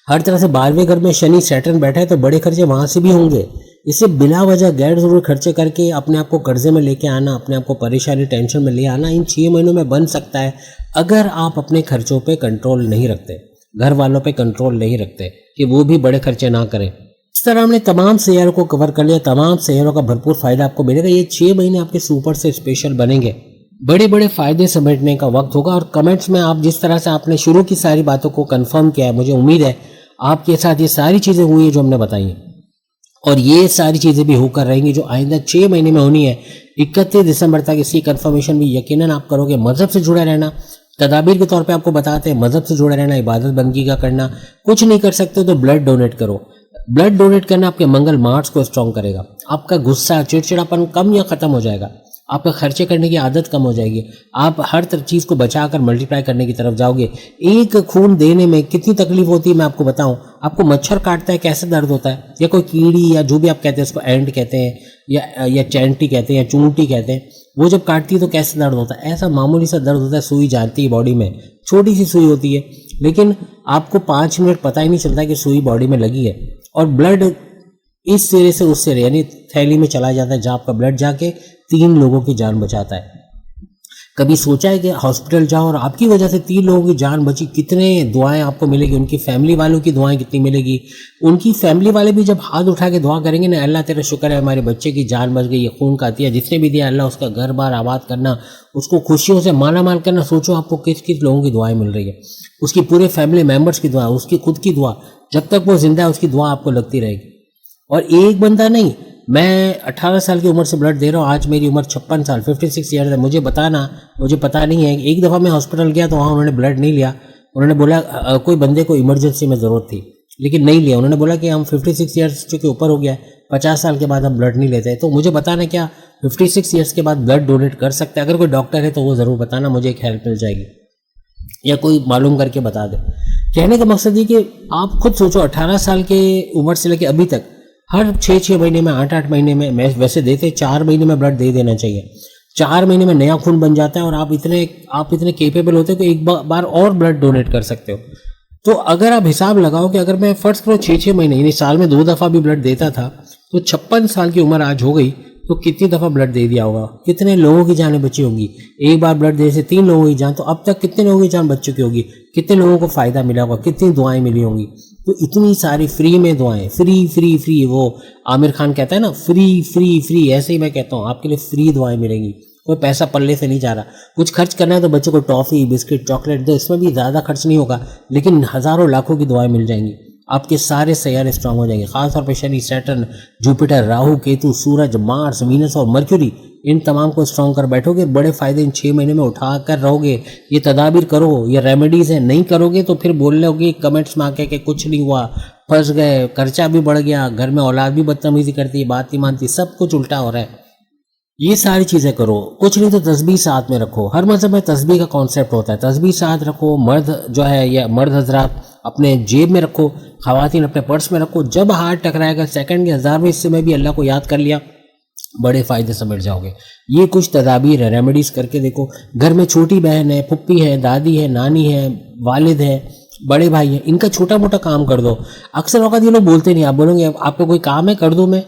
हर तरह से 12वें घर में शनि सैटर्न बैठा है तो बड़े खर्चे वहाँ से भी होंगे। इससे बिला वजह गैर जरूरी खर्चे करके अपने आप को कर्जे में लेके आना, अपने आप को परेशानी, टेंशन में ले आना इन 6 महीनों में बन सकता है, अगर आप अपने खर्चों पे कंट्रोल नहीं रखते, घर वालों पे कंट्रोल नहीं रखते कि वो भी बड़े खर्चे ना करें। इस तरह हमने तमाम शेयरों को कवर कर लिया, तमाम शेयरों का भरपूर फायदा आपको मिलेगा। ये 6 महीने आपके सुपर से स्पेशल बनेंगे, बड़े बड़े फायदे समेटने का वक्त होगा। और कमेंट्स में आप जिस तरह से आपने शुरू की सारी बातों को कंफर्म किया है, मुझे उम्मीद है आपके साथ ये सारी चीज़ें हुई हैं जो हमने बताई हैं, और ये सारी चीज़ें भी होकर रहेंगी जो आइंदा 6 महीने में होनी है। 31 दिसंबर तक इसकी कंफर्मेशन भी यकीनन आप करोगे। मज़हब से जुड़े रहना, तदाबीर के तौर पे आपको बताते हैं, मज़हब से जुड़े रहना, इबादत बंदगी का करना। कुछ नहीं कर सकते तो ब्लड डोनेट करो। ब्लड डोनेट करना आपके मंगल मार्स को स्ट्रॉन्ग करेगा, आपका गुस्सा, चिड़चिड़ापन कम या ख़त्म हो जाएगा, आपका खर्चे करने की आदत कम हो जाएगी, आप हर चीज़ को बचाकर मल्टीप्लाई करने की तरफ जाओगे। एक खून देने में कितनी तकलीफ होती है मैं आपको बताऊं। आपको मच्छर काटता है कैसे दर्द होता है, या कोई कीड़ी या जो भी आप कहते हैं उसको एंड कहते हैं या चैंटी कहते हैं या चूंटी कहते हैं, वो जब काटती है तो कैसे दर्द होता है, ऐसा मामूली सा दर्द होता है। सुई जाती है बॉडी में, छोटी सी सुई होती है, लेकिन आपको 5 मिनट पता ही नहीं चलता कि सुई बॉडी में लगी है। और ब्लड इस सिरे से उस सिरे यानी थैली में चला जाता है, जहाँ आपका ब्लड जाके 3 लोगों की जान बचाता है। कभी सोचा है कि हॉस्पिटल जाओ और आपकी वजह से 3 लोगों की जान बची, कितने दुआएं आपको मिलेगी, उनकी फैमिली वालों की दुआएं कितनी मिलेगी। उनकी फैमिली वाले भी जब हाथ उठा के दुआ करेंगे ना, अल्लाह तेरा शुक्र है हमारे बच्चे की जान बच गई, ये खून का दिया जिसने भी दिया, अल्लाह उसका घर बार आबाद करना, उसको खुशियों से माला माल करना। सोचो आपको किस किस लोगों की दुआएं मिल रही है, उसकी पूरे फैमिली मेम्बर्स की दुआ, उसकी खुद की दुआ, जब तक वो जिंदा है उसकी दुआ आपको लगती रहेगी। और एक बंदा नहीं, मैं 18 साल की उम्र से ब्लड दे रहा हूँ, आज मेरी उम्र 56 साल 56 ईयर है। मुझे पता नहीं है। एक दफ़ा मैं हॉस्पिटल गया तो वहाँ उन्होंने ब्लड नहीं लिया। उन्होंने बोला कोई बंदे को इमरजेंसी में ज़रूरत थी, लेकिन नहीं लिया। उन्होंने बोला कि हम 56 ईयर्स के ऊपर हो गया है, 50 साल के बाद हम ब्लड नहीं लेते। तो मुझे बताना क्या 56 ईयर्स के बाद ब्लड डोनेट कर सकते हैं? अगर कोई डॉक्टर है तो वो ज़रूर बताना, मुझे एक हेल्प मिल जाएगी, या कोई मालूम करके बता दे। कहने का मकसद ये कि आप खुद सोचो, 18 साल के उम्र से लेकर अभी तक हर 6-6 महीने में, 8-8 महीने में, मैं वैसे देते 4 महीने में ब्लड दे देना चाहिए। 4 महीने में नया खून बन जाता है और आप इतने केपेबल होते हो कि एक बार और ब्लड डोनेट कर सकते हो। तो अगर आप हिसाब लगाओ कि अगर मैं फर्स्ट करो 6-6 महीने यानी साल में 2 दफ़ा भी ब्लड देता था, तो 56 साल की उम्र आज हो गई, तो कितनी दफ़ा ब्लड दे दिया होगा, कितने लोगों की जानें बची होंगी। एक बार ब्लड देने से 3 लोगों की जान, तो अब तक कितने लोगों की जान बच चुकी होगी, कितने लोगों को फ़ायदा मिला होगा, कितनी दुआएं मिली होंगी। तो इतनी सारी फ्री में दुआएं, फ्री, वो आमिर खान कहता है ना, फ्री, ऐसे ही मैं कहता हूँ आपके लिए फ्री दुआएं मिलेंगी। कोई पैसा पल्ले से नहीं जा रहा। कुछ खर्च करना है तो बच्चों को टॉफ़ी, बिस्किट, चॉकलेट दो, इसमें भी ज़्यादा खर्च नहीं होगा, लेकिन हज़ारों लाखों की दुआएं मिल जाएंगी। आपके सारे सैयारे स्ट्रांग हो जाएंगे, खासतौर पर शनि, सैटर्न, जुपिटर, राहु, केतु, सूरज, मार्स, वीनस और मर्क्यूरी, इन तमाम को स्ट्रॉन्ग कर बैठोगे। बड़े फायदे इन 6 महीने में उठा कर रहोगे। ये तदाबीर करो, ये रेमेडीज़ है, नहीं करोगे तो फिर बोल लोगे कमेंट्स में आके कि कुछ नहीं हुआ, फंस गए, खर्चा भी बढ़ गया, घर में औलाद भी बदतमीजी करती है, बात नहीं मानती, सब कुछ उल्टा हो रहा है। ये सारी चीज़ें करो। कुछ नहीं तो तस्बीह साथ में रखो। हर मज़हब में तस्बीह का कॉन्सेप्ट होता है, तस्बीह साथ रखो। मर्द जो है या मर्द हजरात अपने जेब में रखो, ख़वातीन अपने पर्स में रखो। जब हाथ टकराएगा सेकंड के 1000वें हिस्से में भी अल्लाह को याद कर लिया, बड़े फ़ायदे समेट जाओगे। ये कुछ तदाबीर है, रेमेडीज़ करके देखो। घर में छोटी बहन है, पुप्पी है, दादी है, नानी है, वालिद है, बड़े भाई है, इनका छोटा मोटा काम कर दो। अक्सर औक़ात ये लोग बोलते नहीं, आप बोलोगे आपको कोई काम है कर दूँ मैं,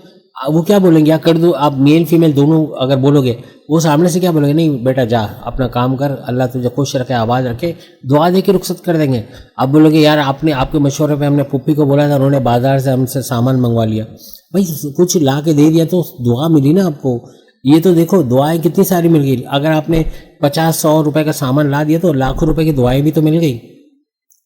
वो क्या बोलेंगे, या कर दो। आप मेल फीमेल दोनों अगर बोलोगे, वो सामने से क्या बोलेंगे, नहीं बेटा जा अपना काम कर, अल्लाह तुझे खुश रखे, आबाद रखे, दुआ दे के रुखसत कर देंगे। आप बोलोगे यार आपके मशवरे पे हमने पुप्पी को बोला था, उन्होंने बाजार से हमसे सामान मंगवा लिया। भाई कुछ ला के दे दिया तो दुआ मिली ना आपको। ये तो देखो दुआएं कितनी सारी मिल गई। अगर आपने 50-100 रुपए का सामान ला दिया तो लाखों रुपए की दुआएं भी तो मिल गई।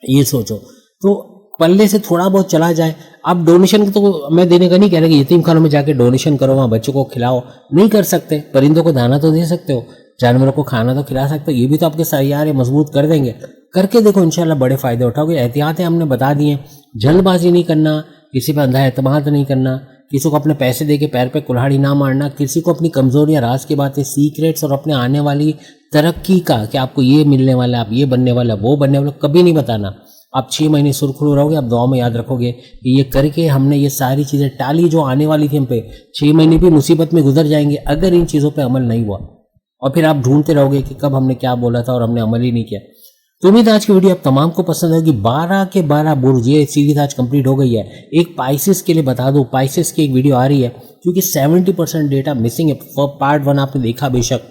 ये सोचो। तो पल्ले से थोड़ा बहुत चला जाए। आप डोनेशन तो मैं देने का नहीं कह रहा कि यतीम खानों में जाके डोनेशन करो, वहाँ बच्चों को खिलाओ, नहीं कर सकते। परिंदों को दाना तो दे सकते हो, जानवरों को खाना तो खिला सकते हो, ये भी तो आपके सैयारे मजबूत कर देंगे। करके देखो, इंशाल्लाह बड़े फायदे उठाओगे। एहतियातें हमने बता दी हैं, जल्दबाजी नहीं करना, किसी पर अंधा एतमाद नहीं करना, किसी को अपने पैसे दे के पैर पे कुल्हाड़ी ना मारना, किसी को अपनी कमजोरियां, राज की बातें, सीक्रेट्स और अपने आने वाली तरक्की का कि आपको ये मिलने वाला है, आप ये बनने वाला, वो बनने वाला, कभी नहीं बताना। आप 6 महीने सुरखरू रहोगे, आप दुआ में याद रखोगे कि ये करके हमने ये सारी चीज़ें टाली जो आने वाली थी हम पे। 6 महीने भी मुसीबत में गुजर जाएंगे अगर इन चीज़ों पे अमल नहीं हुआ, और फिर आप ढूंढते रहोगे कि कब हमने क्या बोला था और हमने अमल ही नहीं किया। तो उम्मीद आज की वीडियो आप तमाम को पसंद होगी। 12 के 12 बुर्ज, ये सीरीज आज कंप्लीट हो गई है। एक पाइसेस के लिए बता दूं, पाइसेस की एक वीडियो आ रही है क्योंकि 70% डेटा मिसिंग है। पार्ट 1 आपने देखा बेशक,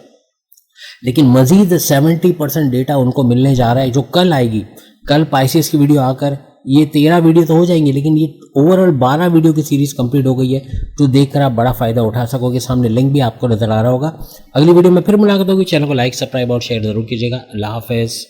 लेकिन मजीद 70% डेटा उनको मिलने जा रहा है जो कल आएगी। कल पाइसेस की वीडियो आकर ये 13 वीडियो तो हो जाएंगे, लेकिन ये ओवरऑल 12 वीडियो की सीरीज कंप्लीट हो गई है। तो देखकर आप बड़ा फायदा उठा सकोगे। सामने लिंक भी आपको नजर आ रहा होगा। अगली वीडियो में फिर मुलाकात होगी। चैनल को लाइक, सब्सक्राइब और शेयर जरूर कीजिएगा। अल्लाह हाफिज़।